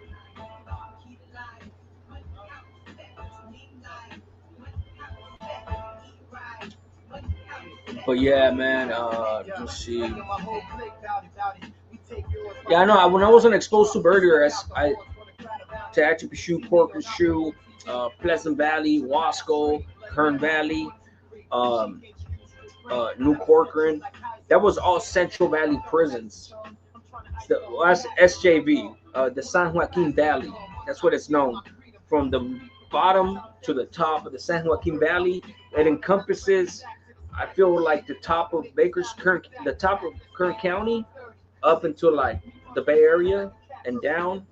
But yeah, man, let's see. Yeah, I know. When I wasn't exposed to earlier, I to Tehachapi Shoe, Corcoran Shoe, Pleasant Valley, Wasco, Kern Valley, um, New Corcoran. That was all Central Valley prisons. That's SJV, the San Joaquin Valley. That's what it's known. From the bottom to the top of the San Joaquin Valley, it encompasses, I feel like the top of the top of Kern County, up until like the Bay Area and down.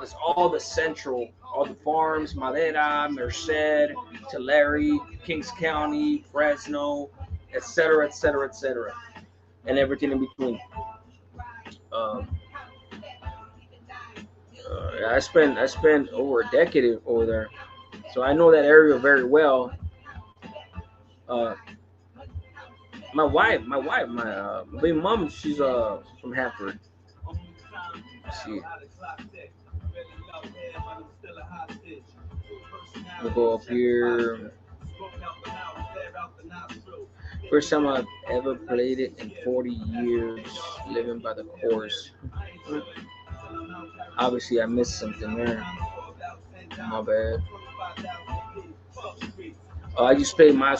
It's all the central, all the farms, Madera, Merced, Tulare, Kings County, Fresno, etc., etc., etc., and everything in between. Um, I spent over a decade over there, so I know that area very well. Uh, my baby mom, she's from Hanford. Let's see. We'll go up here. First time I've ever played it in 40 years, living by the course. Obviously, I missed something there. My bad. I just played Mile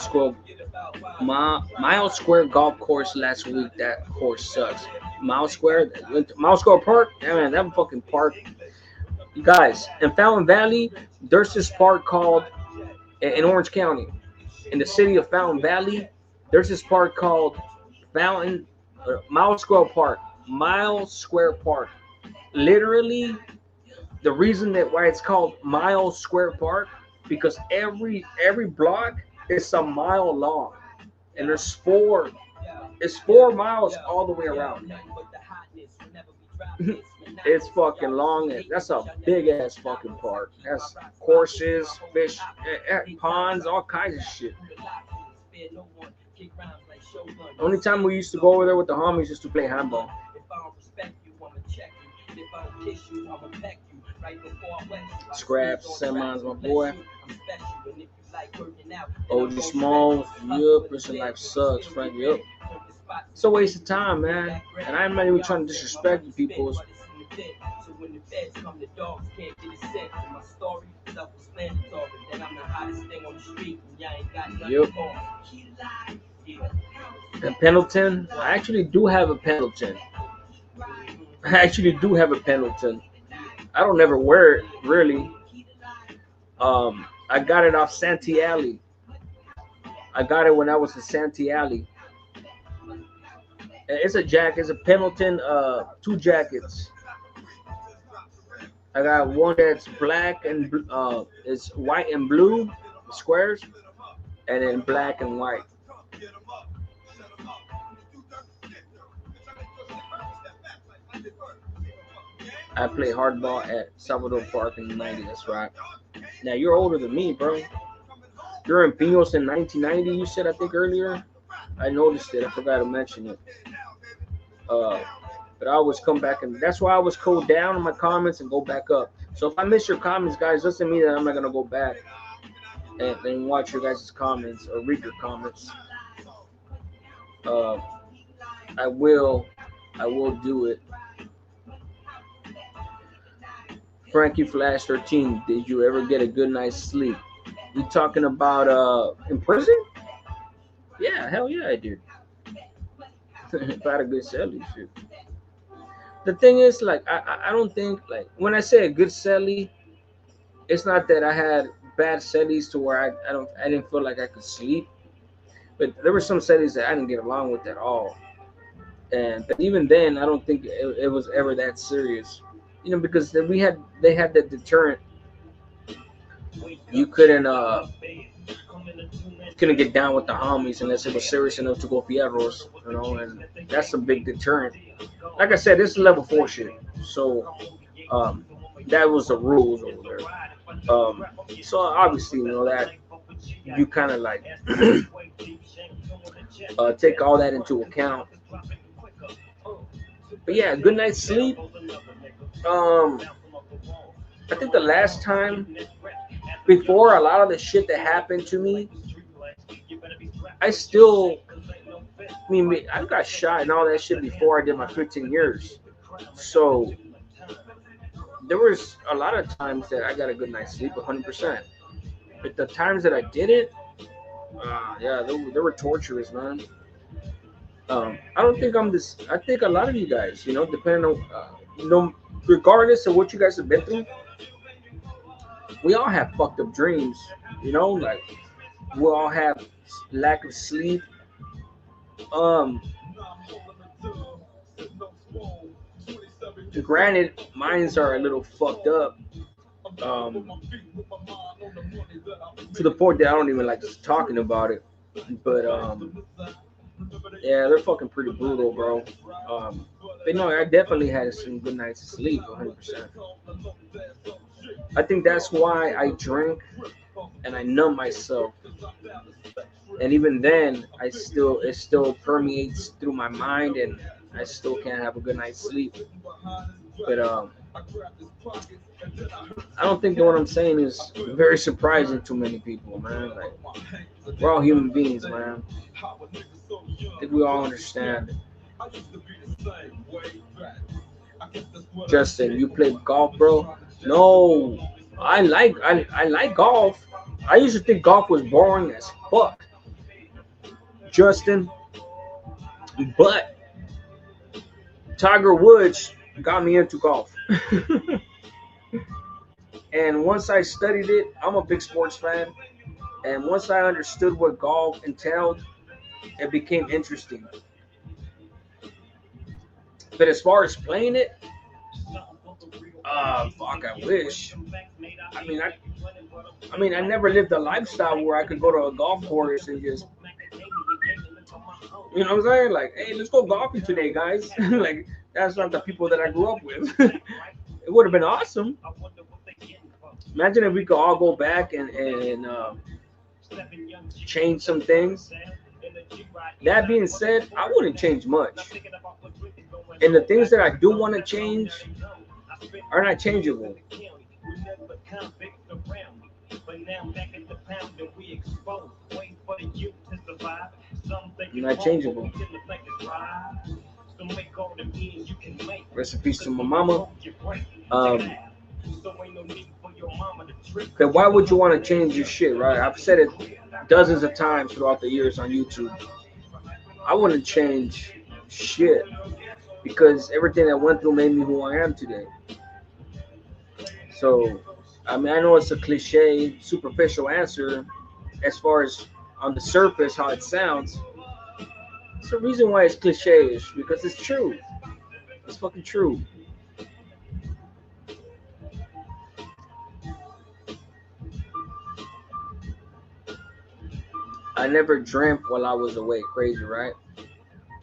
Square Golf Course last week. That course sucks. Mile Square Park. Yeah, man, that fucking park. You guys, in Fountain Valley, there's this park called in Orange County, in the city of Fountain Valley. There's this park called Mile Square Park. Mile Square Park. Literally, the reason why it's called Mile Square Park, because every block is a mile long, and it's 4 miles all the way around. It's fucking long. That's a big ass fucking park. That's courses, fish, ponds, all kinds of shit. Only time we used to go over there with the homies is to play handball. Scraps, semis, my boy. OG Smalls, yup. Prison life sucks, Frank, yup. It's a waste of time, man. And I'm not even trying to disrespect the people. So when the feds come, the dogs can't get a sense. And my story self-explanatory that I'm the hottest thing on the street, and y'all ain't got nothing Yep. for me. Yeah. A Pendleton. I actually do have a Pendleton. I actually do have a Pendleton. I don't ever wear it really. I got it off Santee Alley. I got it when I was in Santee Alley. It's a jacket. It's a Pendleton. Two jackets. I got one that's black and it's white and blue squares, and then black and white. I played hardball at Salvador Park in the 90s. That's right. Now you're older than me, bro. You're in Pinos in 1990. You said, I think earlier. I noticed it. I forgot to mention it. But I always come back, and that's why I always go down in my comments and go back up. So if I miss your comments, guys, doesn't mean that I'm not gonna go back and watch your guys' comments or read your comments. I will do it. Frankie Flash 13, did you ever get a good night's sleep? You talking about in prison? Yeah, hell yeah, I did. If I had a good celly, shit. The thing is, like, I don't think, like, when I say a good celly, it's not that I had bad cellies to where I didn't feel like I could sleep, but there were some cellies that I didn't get along with at all, but even then, I don't think it was ever that serious, because they had that deterrent. You couldn't get down with the homies unless it was serious enough to go fierros, and that's a big deterrent. Like I said, this is level 4 shit, so that was the rules over there. So obviously, that you kind of like take all that into account. But yeah, good night's sleep. I think the last time before a lot of the shit that happened to me, I got shot and all that shit before I did my 15 years. So there was a lot of times that I got a good night's sleep, 100%. But the times that I didn't, they were torturous, man. I don't think I'm this. I think a lot of you guys, depending on, regardless of what you guys have been through, we all have fucked up dreams, like we all have lack of sleep. Granted, mines are a little fucked up, to the point that I don't even like talking about it. But yeah, they're fucking pretty brutal, bro. But no, I definitely had some good nights of sleep, 100%. I think that's why I drink and I numb myself. And even then, it still permeates through my mind, and I still can't have a good night's sleep. But I don't think that what I'm saying is very surprising to many people, man. Like, we're all human beings, man. I think we all understand. Justin, you play golf, bro? No, I like golf. I used to think golf was boring as fuck, Justin. But Tiger Woods got me into golf. And once I studied it, I'm a big sports fan. And once I understood what golf entailed, it became interesting. But as far as playing it, fuck, I wish. I never lived a lifestyle where I could go to a golf course and just, what I'm saying? Like, hey, let's go golfing today, guys. Like, that's not the people that I grew up with. It would have been awesome. Imagine if we could all go back and change some things. That being said, I wouldn't change much. And the things that I do want to change are not changeable. You're not changeable. Rest in peace to my mama. Okay, why would you want to change your shit, right? I've said it dozens of times throughout the years on YouTube. I wouldn't change shit because everything I went through made me who I am today. So, I mean, I know it's a cliche, superficial answer as far as on the surface how it sounds. It's the reason why it's cliche-ish because it's true. It's fucking true. I never dreamt while I was awake. Crazy, right?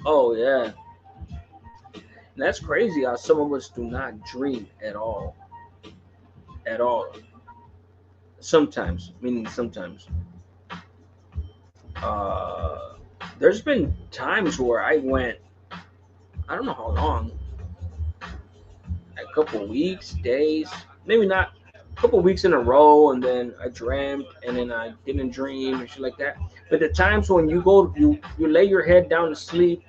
Oh, yeah. And that's crazy how some of us do not dream at all. At all. Sometimes, meaning sometimes. There's been times where I went, I don't know how long, a couple weeks, days, maybe not, a couple weeks in a row, and then I dreamt, and then I didn't dream and shit like that. But the times when you lay your head down to sleep,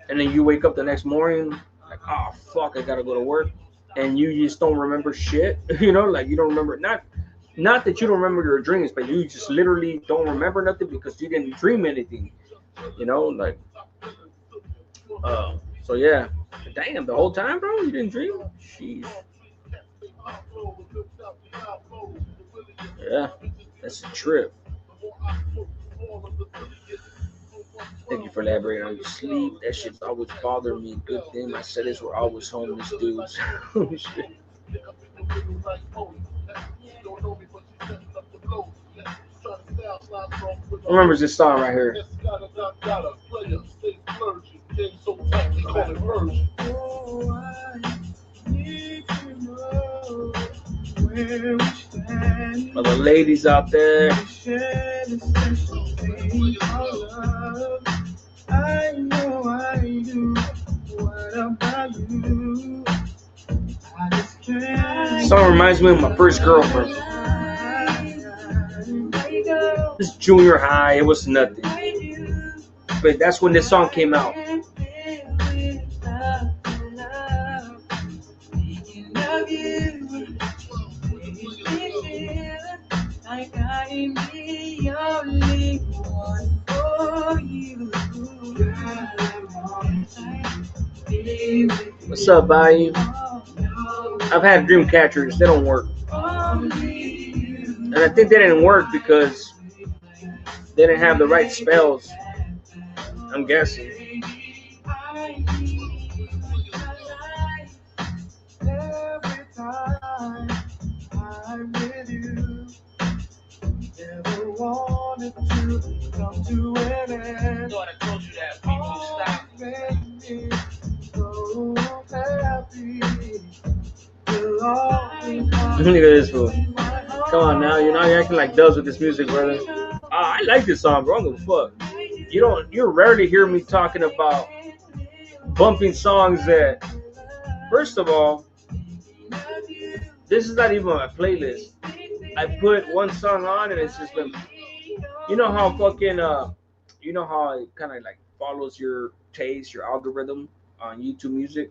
and then you wake up the next morning, like, oh fuck, I gotta go to work, and you just don't remember shit, like you don't remember, not that you don't remember your dreams, but you just literally don't remember nothing because you didn't dream anything, like, so yeah, damn, the whole time, bro, you didn't dream? Jeez. Yeah, that's a trip. Thank you for elaborating on your sleep. That shit's always bothered me. Good thing my setters were always homeless dudes. Oh, shit. Remember this song right here. For the ladies out there, I know I do. What about you? This song reminds me of my first girlfriend. This junior high, it was nothing. But that's when this song came out. What's up, Bayou? I've had dream catchers. They don't work. And I think they didn't work because they didn't have the right spells. I'm guessing. Look at this fool. Come on now, you're acting like Dubs with this music, brother. I like this song, bro. I don't give a fuck. You rarely hear me talking about bumping songs that, first of all, this is not even my playlist. I put one song on and it's just been, how fucking, how it kind of like follows your taste, your algorithm on YouTube Music.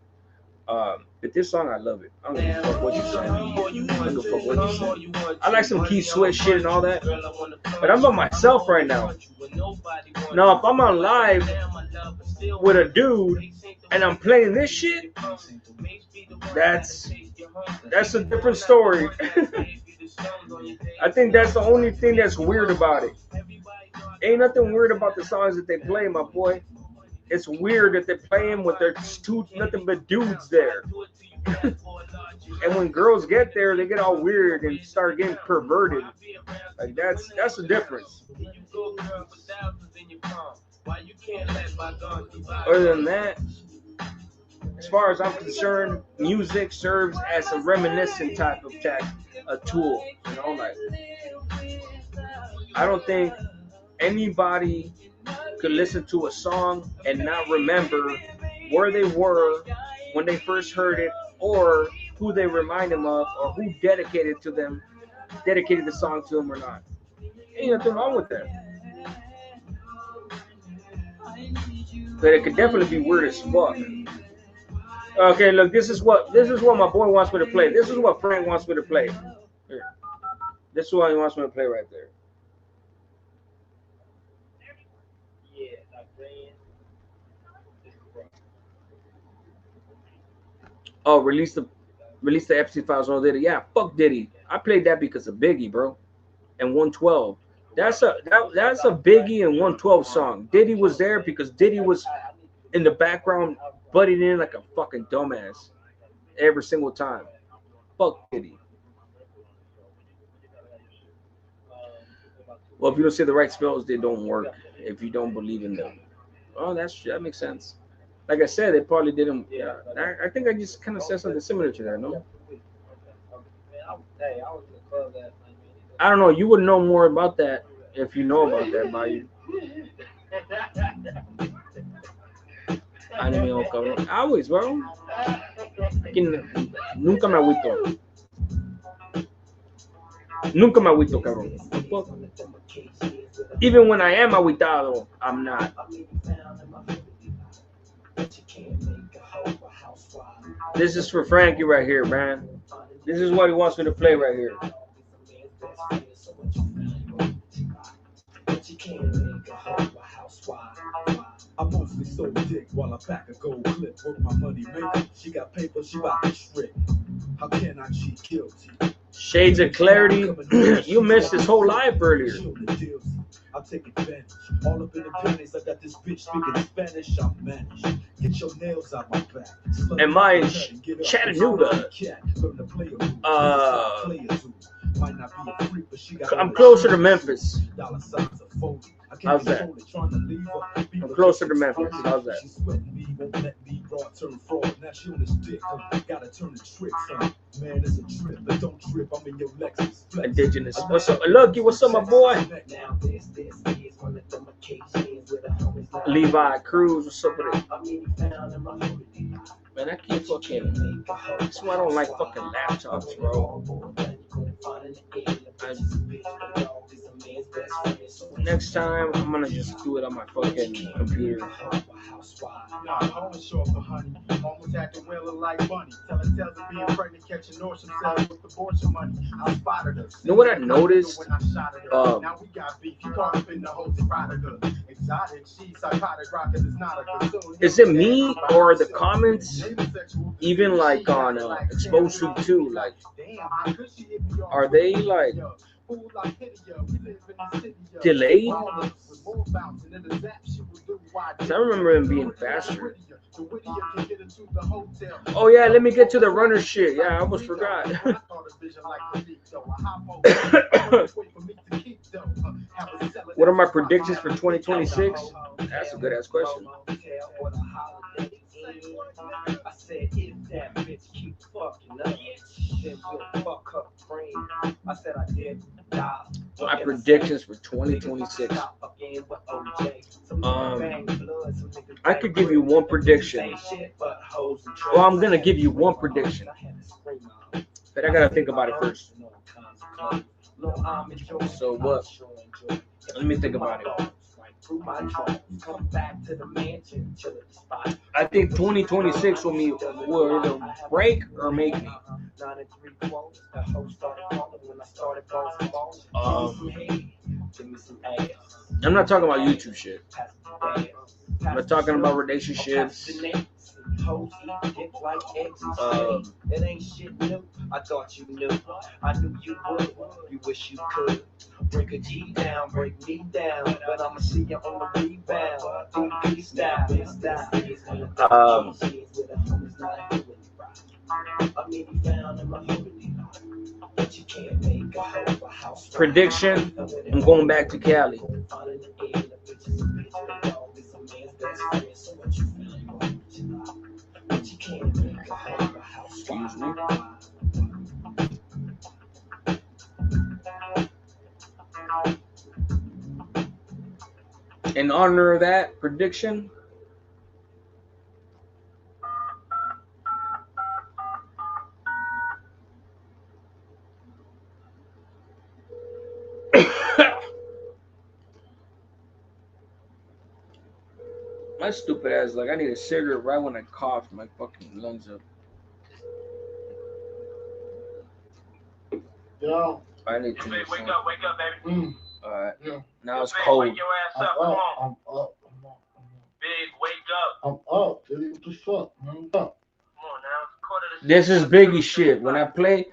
But this song, I love it. I don't give a fuck what you say. I don't give a fuck what you say. I like some Keith Sweat shit and all that. But I'm by myself right now. Now, if I'm on live with a dude and I'm playing this shit, that's a different story. I think that's the only thing that's weird about it. Ain't nothing weird about the songs that they play, my boy. It's weird that they're playing with their nothing but dudes there. And when girls get there, they get all weird and start getting perverted. Like that's the difference. Other than that, as far as I'm concerned, music serves as a reminiscent type of a tool. Like, I don't think anybody could listen to a song and not remember where they were when they first heard it, or who they remind them of, or who dedicated the song to them or not. Ain't nothing wrong with that. But it could definitely be weird as fuck. Okay, look, this is what my boy wants me to play. This is what Frank wants me to play. Here. This is what he wants me to play right there. Oh, release the FC files on Diddy. Yeah, fuck Diddy. I played that because of Biggie, bro. And 112. That's a Biggie and 112 song. Diddy was there because Diddy was in the background butting in like a fucking dumbass every single time. Fuck Diddy. Well, if you don't say the right spells, they don't work. If you don't believe in them. Oh, that makes sense. Like I said, they probably didn't. Yeah, I think I just kind of said something similar to that, no? I don't know. You would know more about that if you know about that, Bayou. Anime, cabrón. Always, bro. Nunca me agüito. Nunca me agüito, cabrón. Even when I am agüitado, I'm not. This is for Frankie right here, man. This is what he wants me to play right here. I mostly sold dick while I pack a gold clip. Work my money maker. She got paper, she about to strip. How can I cheat guilty? Shades of clarity. You missed his whole life earlier. I'll take advantage. All up in the pennies. I got this bitch speaking Spanish. I'm managed. Get your nails out my back. Am I in Chattanooga? I'm closer to Memphis. How's that? I'm closer to Memphis. How's that? Indigenous. What's up? Lucky, what's up, my boy? Levi Cruz, what's up with it? Man, I keep fucking. That's why I don't like fucking laptops, bro. Next time, I'm gonna just do it on my fucking computer. Nah, always show up for honey. Almost acting well like bunny. Telling tales of being pregnant, catching Norse himself with abortion money. I spotted her. You know what I noticed? Now we got beef. You caught up in the whole erotica. Exotic, she's psychotic, rocket is not a good. Is it me or the comments? Even like on Exposed to 2, like, are they like delayed? I remember him being faster. Oh yeah, let me get to the runner shit. Yeah, I almost forgot. What are my predictions for 2026? That's a good ass question. I said, if that bitch keep fucking up, then we'll fuck her brain. I said I did die. My predictions for 2026. I could give you one prediction. Well, I'm gonna give you one prediction, but I gotta think about it first. So what? Let me think about it. I think 2026 will either break or make me. I'm not talking about YouTube shit. I'm not talking about relationships. It ain't shit new. I thought you knew. I knew you would. You wish you could. Break a G down, break me down. But I'ma see you on the rebound. Peace down. Prediction, I'm going back to Cali. Excuse me. In honor of that prediction, My stupid ass, like, I need a cigarette right when I cough my fucking lungs up. Yeah. I need to. Wake up, baby. Alright. Yeah. Now it's Big, cold. wake your ass up. Come on. I'm up. Big, wake up. I'm up. Dude, what the fuck, man? What's up? Come on now. It's quarter to This is Biggie shit. When I play,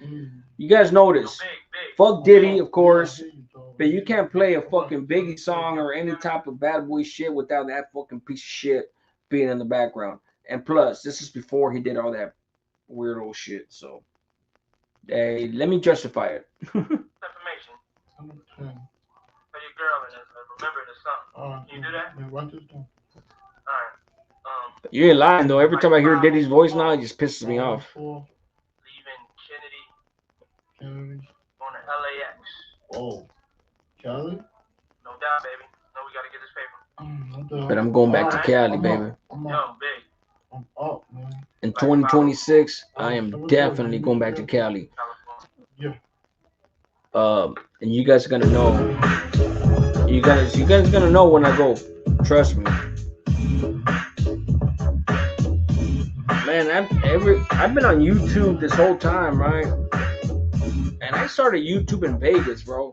you guys know this. Big. Fuck Diddy, of course. Yeah, I hear you, dog. But you can't play a fucking Biggie song or any type of bad boy shit without that fucking piece of shit being in the background. And plus, this is before he did all that weird old shit. So, hey, let me justify it. Information. Okay. For your girl and remember the song. Alright. Can you do that? Yeah, write this down. Alright. You ain't lying though. Every time I hear Diddy's voice now, it just pisses me off. Four, Leaving Kennedy Kennedy. on the LAX. Oh. Cali? No doubt, baby. No, we gotta get this paper. But I'm going back to Cali, baby. I'm Yo, up. big. I'm up, man. In 2026, I am definitely going back to Cali. Yeah. And you guys are gonna know. You guys are gonna know when I go. Trust me. Man, I've been on YouTube this whole time, right? And I started YouTube in Vegas, bro.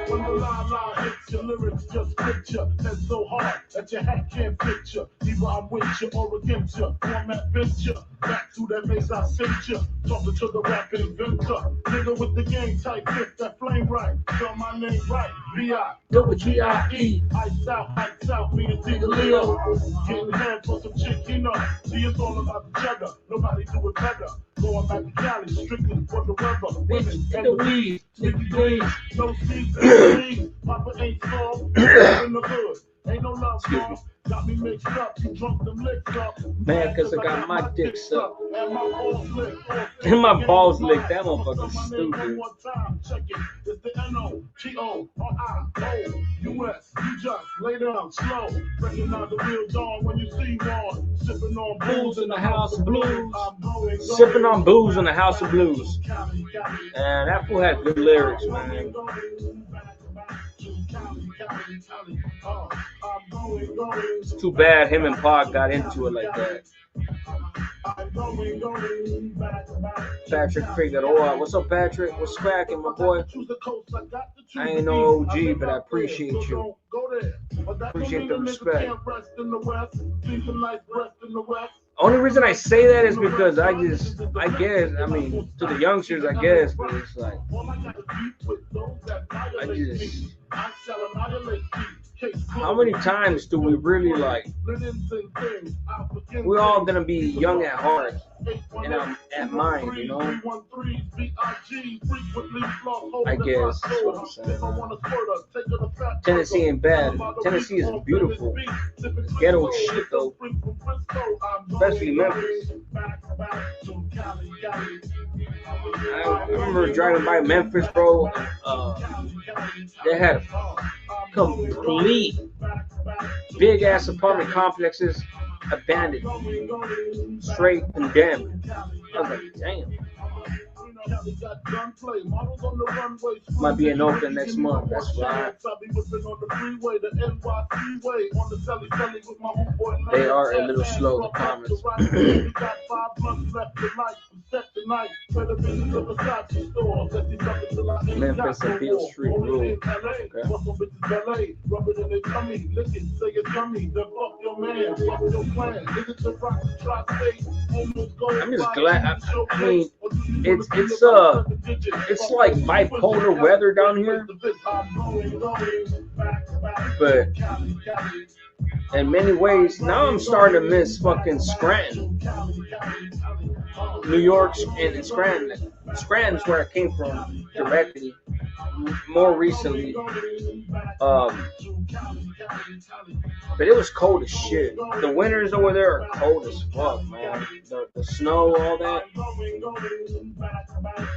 When the la hits your lyrics, just picture that's so hard that your hat can't fit you. Either I'm with you or against you. Format picture. Back to that base I sent you. Talking to the rap inventor. Nigga with the game type fit that flame right. Spell my name right. B-I-double-G-I-E. Ice out, me and Tigger Leo. Getting head for some chick, you know. See, it's all about the cheddar. Nobody do it better. Going back to Cali, strictly for the weather. Women and the weed. Sneaky greens. No seeds. Papa ain't soft. In the hood. Ain't no love song. Got me mixed up. You drunk them licks up. Man, cause I got my dick sucked. And my balls licked. And my balls licked. That motherfucker's stupid. One time, check it. It's the N-O-T-O-R-I-O-U-S. You just lay down slow. Recognize the real dawn when you see one. Sipping on booze in the house of blues. Sipping on booze in the house of blues. And that fool had good lyrics, man. It's too bad him and Pac got into it like that. Patrick Figueroa. What's up, Patrick? What's cracking, my boy? I ain't no OG, but I appreciate you. Appreciate the respect. Only reason I say that is because I guess, I mean, to the youngsters, I guess, but it's like, how many times do we really like, we're all gonna be young at heart and at mind, you know? I guess that's what I'm saying. Tennessee ain't bad. Tennessee is beautiful. It's ghetto shit though, especially Memphis. I remember driving by Memphis, bro. They had complete big ass apartment complexes abandoned, straight condemned. I was like, damn. Might be in Oakland next month. That's right. They are a little slow, the comments. Memphis and Beale Street rule. I'm just glad. I mean, it's like bipolar weather down here, but in many ways now I'm starting to miss fucking Scranton, New York, and Scranton. Scranton's where I came from directly. More recently, but it was cold as shit. The winters over there are cold as fuck, man. The snow, all that.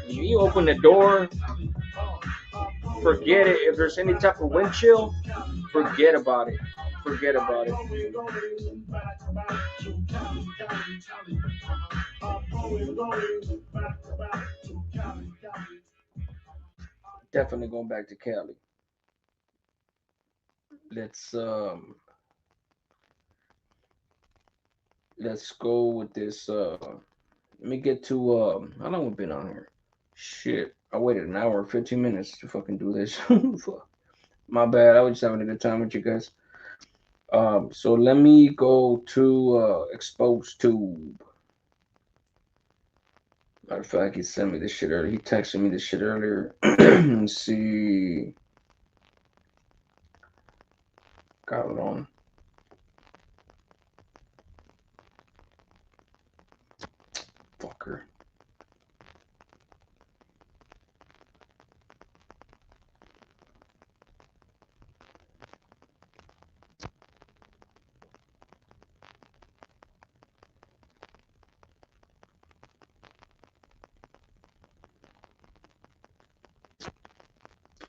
You open the door, forget it. If there's any type of wind chill, forget about it. Forget about it. Definitely going back to Cali. let's go with this. Let me get to how long we been on here? Shit, I waited an hour and 15 minutes to fucking do this. My bad. I was just having a good time with you guys. So let me go to expose tube. Matter of fact, he sent me this shit earlier. He texted me this shit earlier. Let's see. Got it on. Fucker.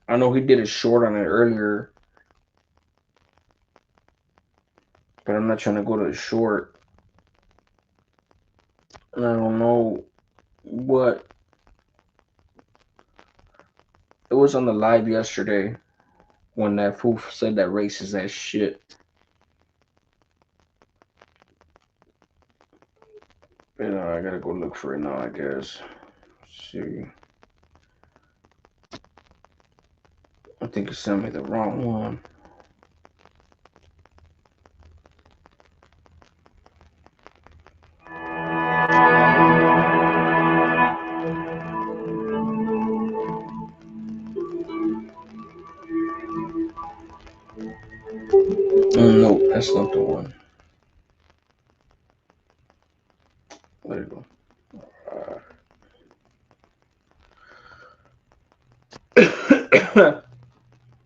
I know he did a short on it earlier, but I'm not trying to go to the short. And I don't know what. It was on the live yesterday when that fool said that racist ass shit. You know, I gotta go look for it now, I guess. Let's see. I think you sent me the wrong one. No, that's not the one. Where'd it go?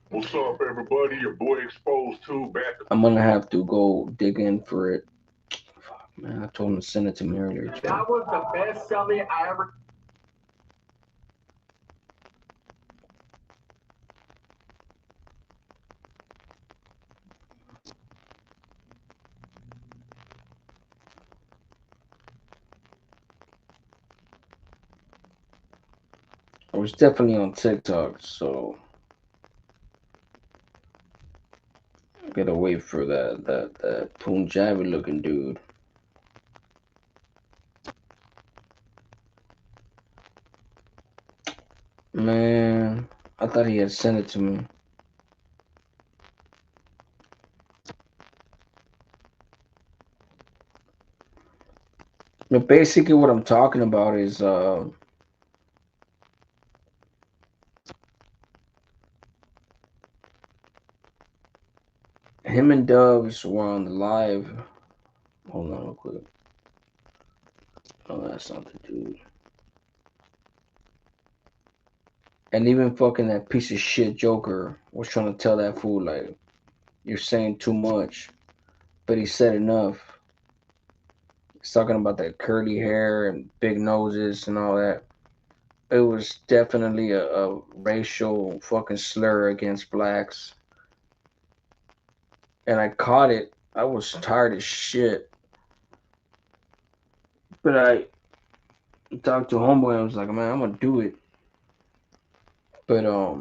What's up, everybody? Your boy Exposed Tube back. I'm gonna have to go dig in for it. Fuck, man, I told him to send it to me earlier. That was the best selling I ever. I was definitely on TikTok, so I gotta wait for that Punjabi looking dude. Man, I thought he had sent it to me. But basically, what I'm talking about is him and Doves were on the live. Hold on real quick. Oh, that's not the dude. And even fucking that piece of shit Joker was trying to tell that fool, like, you're saying too much. But he said enough. He's talking about that curly hair and big noses and all that. It was definitely a racial fucking slur against blacks. And I caught it. I was tired as shit. But I talked to homeboy. I was like, man, I'm gonna do it. But I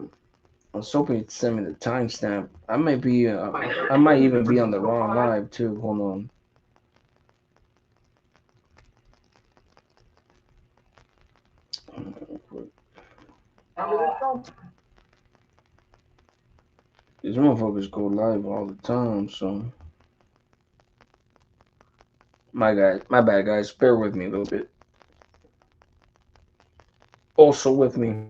was hoping you'd send me the timestamp. I might even be on the wrong live too. Hold on. These motherfuckers go live all the time, so my bad guys, bear with me a little bit. Also with me.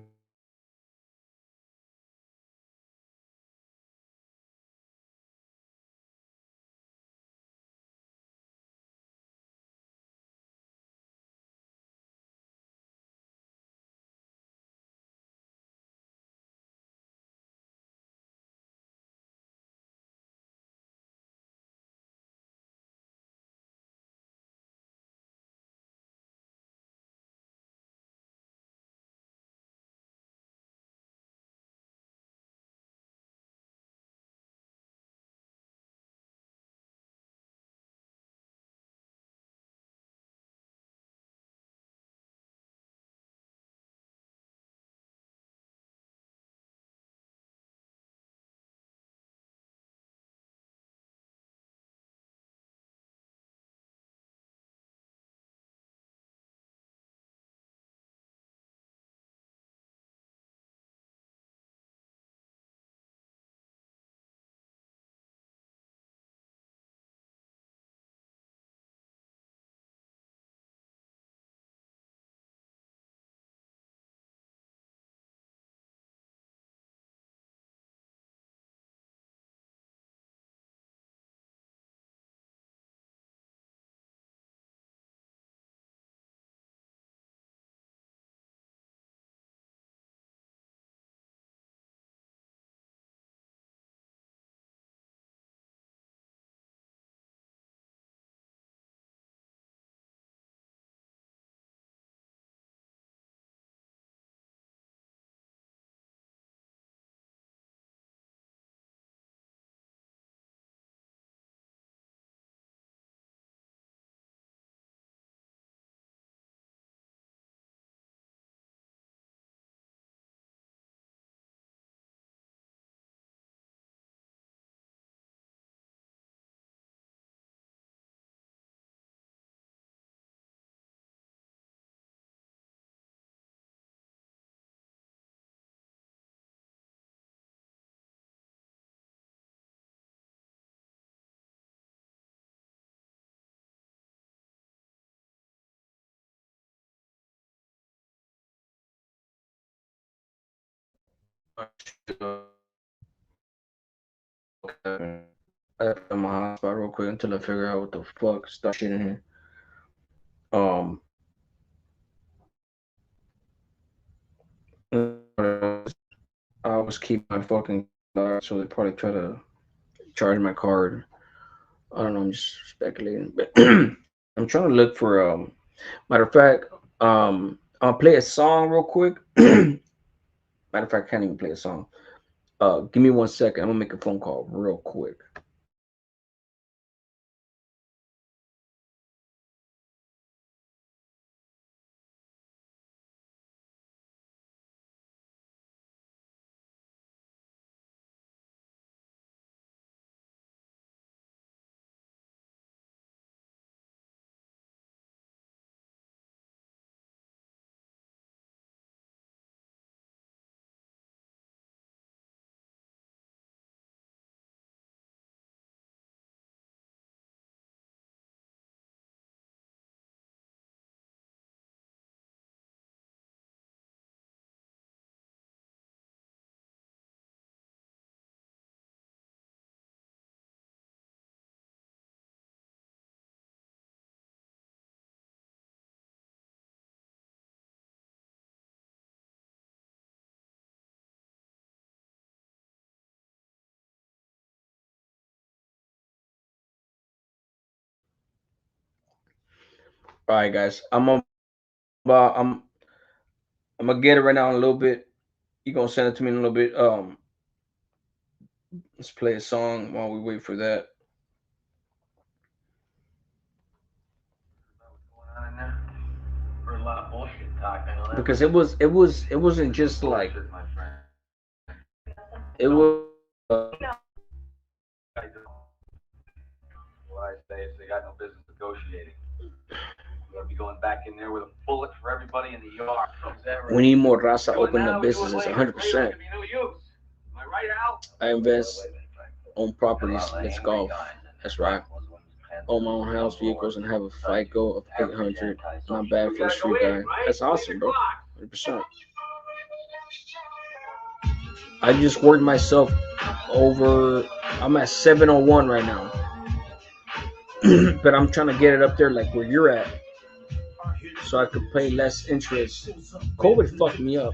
I put my hotspot real quick until I figure out what the fuck start shit in here. I always keep my fucking card, so they probably try to charge my card. I don't know. I'm just speculating, but I'm trying to look for matter of fact, I'll play a song real quick. Matter of fact, I can't even play a song. Give me 1 second. I'm gonna make a phone call real quick. All right, guys. I'm gonna get it right now in a little bit. You gonna send it to me in a little bit. Let's play a song while we wait for that. Because it wasn't just like it was. What I say is they got no business negotiating. We're gonna be going back in there with a bullet for everybody in the yard. We need more raza open up businesses 100%. I invest on properties. Let's golf. That's right. Own my own house, vehicles, and have a FICO of 800. Not bad for a street guy. That's awesome, bro. 100%. I just worked myself over. I'm at 701 right now. But I'm trying to get it up there like where you're at, so I could pay less interest. COVID fucked me up.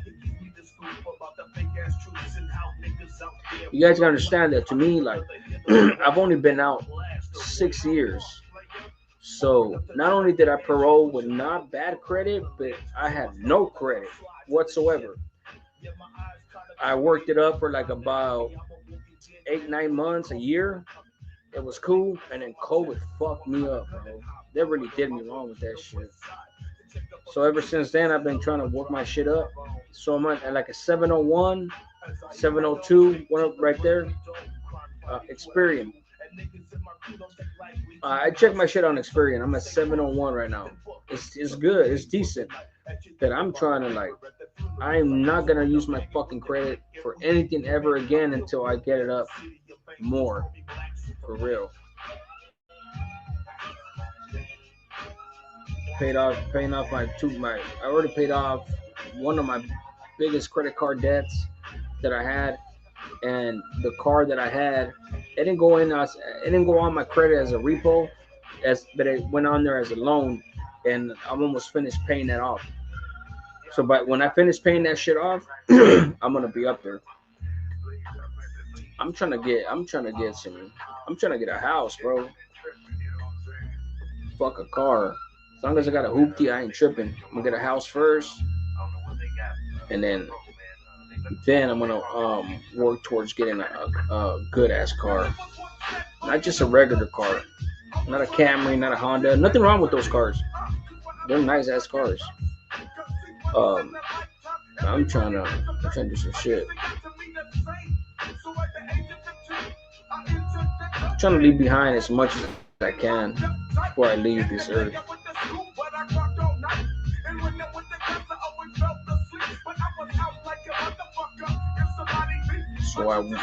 You guys gotta understand that to me, like, I've only been out 6 years. So not only did I parole with not bad credit, but I had no credit whatsoever. I worked it up for like about 8-9 months, a year. It was cool, and then COVID fucked me up, bro. They really did me wrong with that shit. So ever since then, I've been trying to work my shit up. So I'm at like a 701, 702, one up right there. Experian. I checked my shit on Experian. I'm at 701 right now. It's good. It's decent. But I'm trying to like, I'm not gonna use my fucking credit for anything ever again until I get it up more. For real. Paying off I already paid off one of my biggest credit card debts that I had, and the car that I had, it didn't go on my credit as a repo, but it went on there as a loan, and I'm almost finished paying that off. So, but when I finish paying that shit off, I'm gonna be up there. I'm trying to get a house, bro. Fuck a car. As long as I got a hoopty, I ain't tripping. I'm gonna get a house first, and then I'm gonna work towards getting a good ass car, not just a regular car, not a Camry, not a Honda. Nothing wrong with those cars. They're nice ass cars. I'm trying to do some shit. I'm trying to leave behind as much as I can before I leave this earth.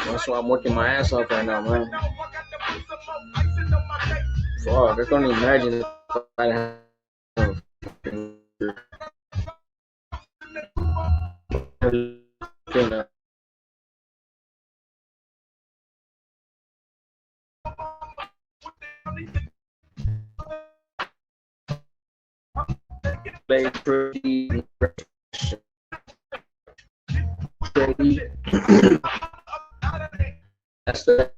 That's why I'm working my ass off right now, man. Fuck, I can't imagine if I have play pretty. That's the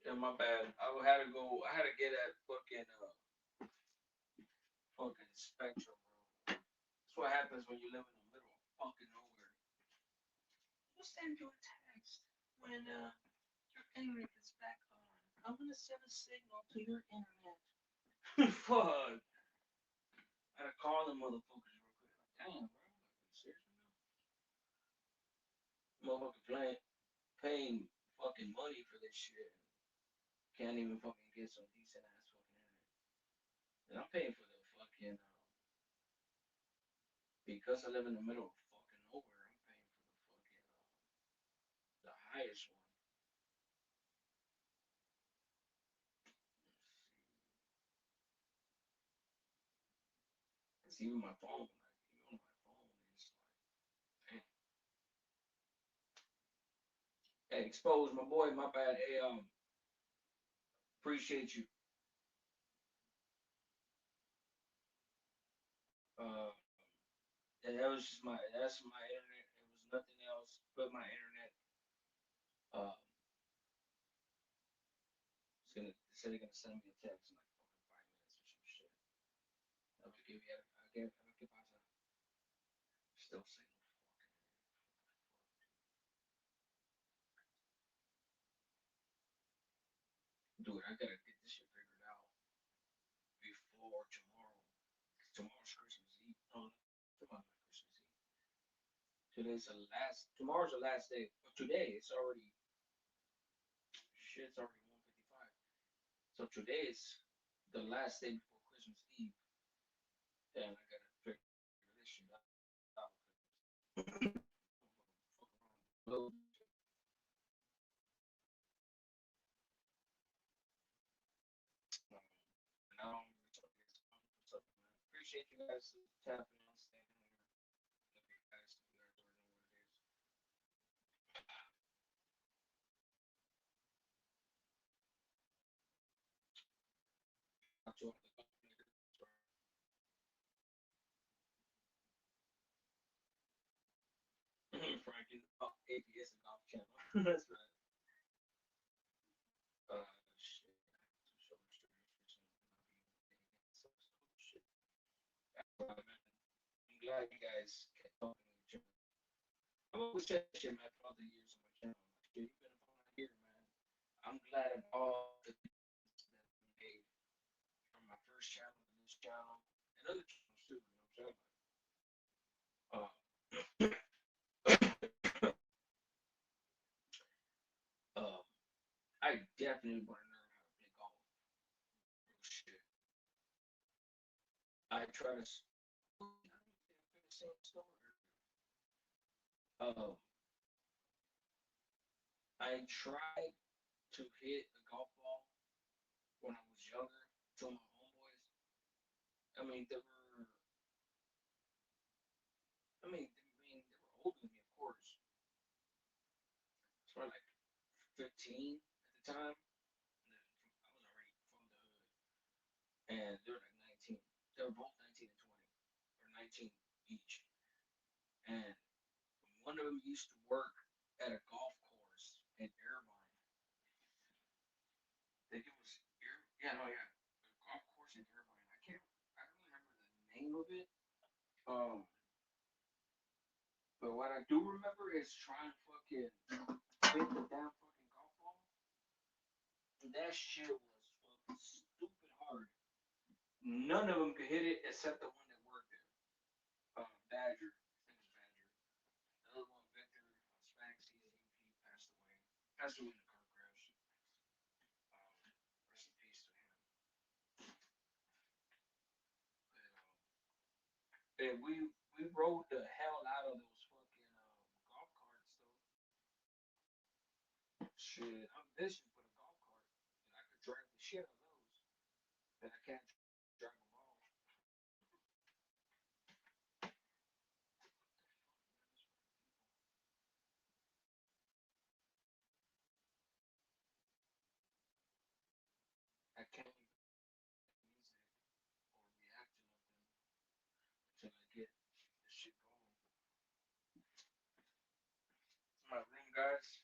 Yeah, my bad. I had to go. I had to get that fucking spectrum, bro. That's what happens when you live in the middle of fucking nowhere. We'll send you a text when your internet is back on. I'm gonna send a signal to your internet. Fuck. I gotta call them motherfuckers real quick. Like, damn, bro. Like, seriously, motherfucker paying fucking money for this shit. Can't even fucking get some decent ass fucking internet. And I'm paying for the fucking because I live in the middle of fucking nowhere. I'm paying for the highest one. It's even my phone. Like, even on my phone, it's like, hey, expose my boy. My bad. Hey, appreciate you. And that was just that's my internet. It was nothing else but my internet. Said they're gonna send me a text in like fucking 5 minutes or some shit. I'll give you. I get. Still saying fucking. Dude, I gotta get this shit figured out before tomorrow. Tomorrow's Christmas Eve. No, tomorrow's not Christmas Eve. Tomorrow's the last day. But today it's already shit's already 1:55. So today is the last day before Christmas Eve. And I gotta figure this shit out. Appreciate you guys tapping in, staying here. Love you guys. You guys already know what it is. Frankie, APS and golf channel. That's right. Shit. Shit. I'm glad you guys kept talking to each other. I'm always saying shit, man, for all the years on my channel. Like, shit, you've been a here, man. I'm glad of all the things that we made from my first channel to this channel and other channels too. You know what I'm saying? I definitely want to learn how to play golf. Real shit. I try to. I tried to hit a golf ball when I was younger to my homeboys. I mean, they were. They were older than me, of course. So like 15 at the time. And I was already from the hood, and they were like 19. They were both 19 and 20, or 19 each. And one of them used to work at a golf course in Irvine. I think it was yeah, no, yeah, a golf course in Irvine. I don't remember the name of it. But what I do remember is trying to fucking hit the damn fucking golf ball. And that shit was fucking stupid hard. None of them could hit it except the one that worked there. Badger. His name was Badger. The other one, Victor, Hispanic season, he passed away. Passed away in a car crash. Rest in peace to him. And we rode the hell out of those fucking golf carts though. Shit, I'm vicious with a golf cart, and I could drive the shit out of those, but I can't drive them all. I can't even music or react to nothing until I get the shit going. My room, guys.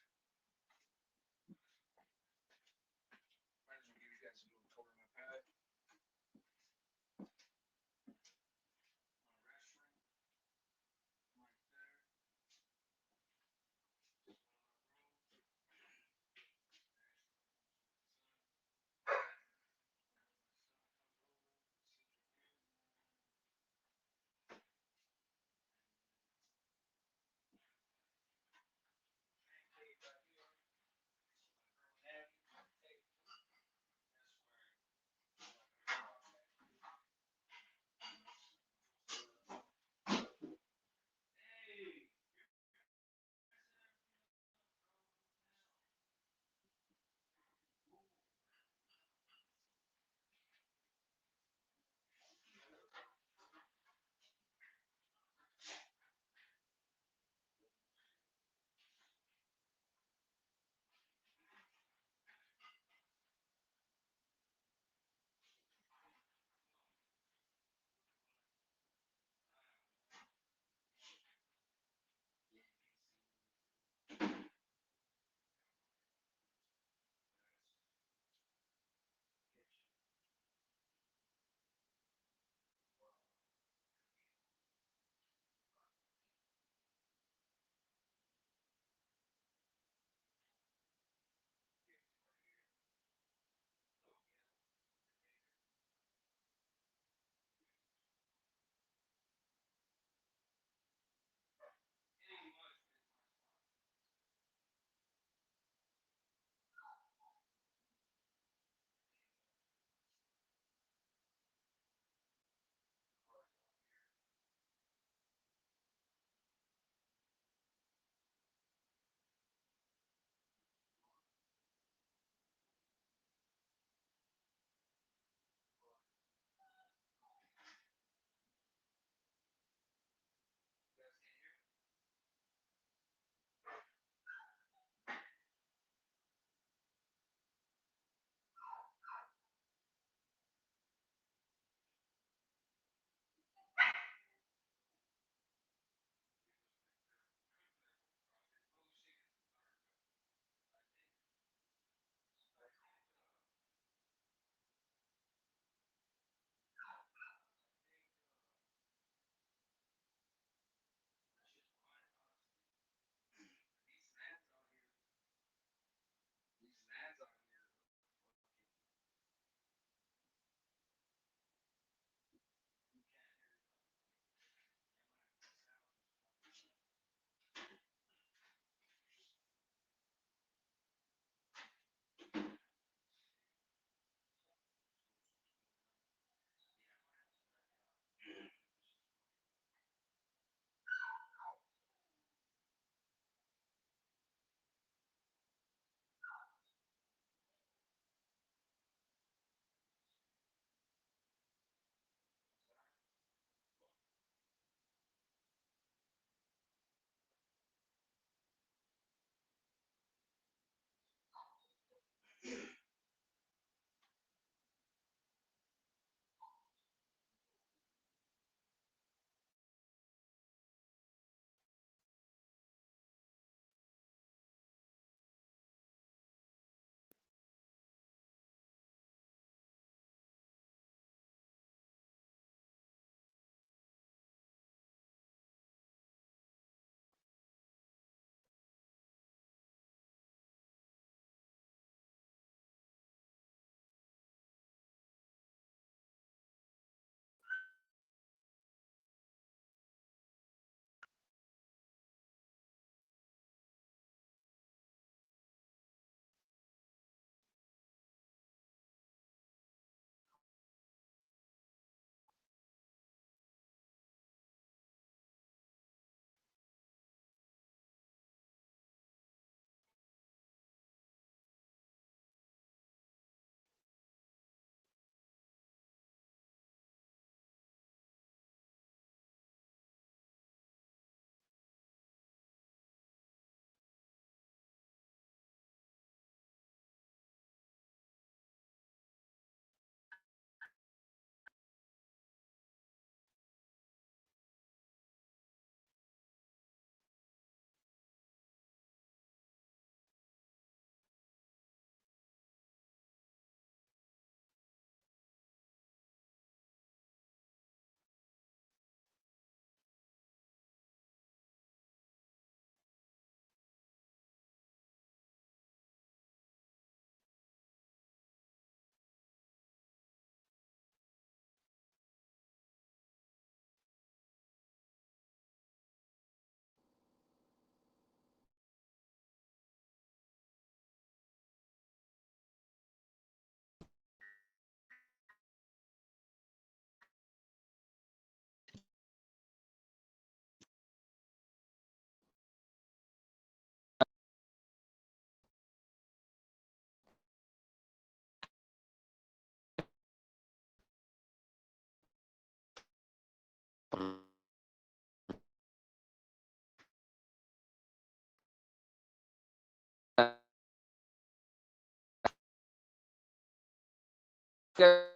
Okay.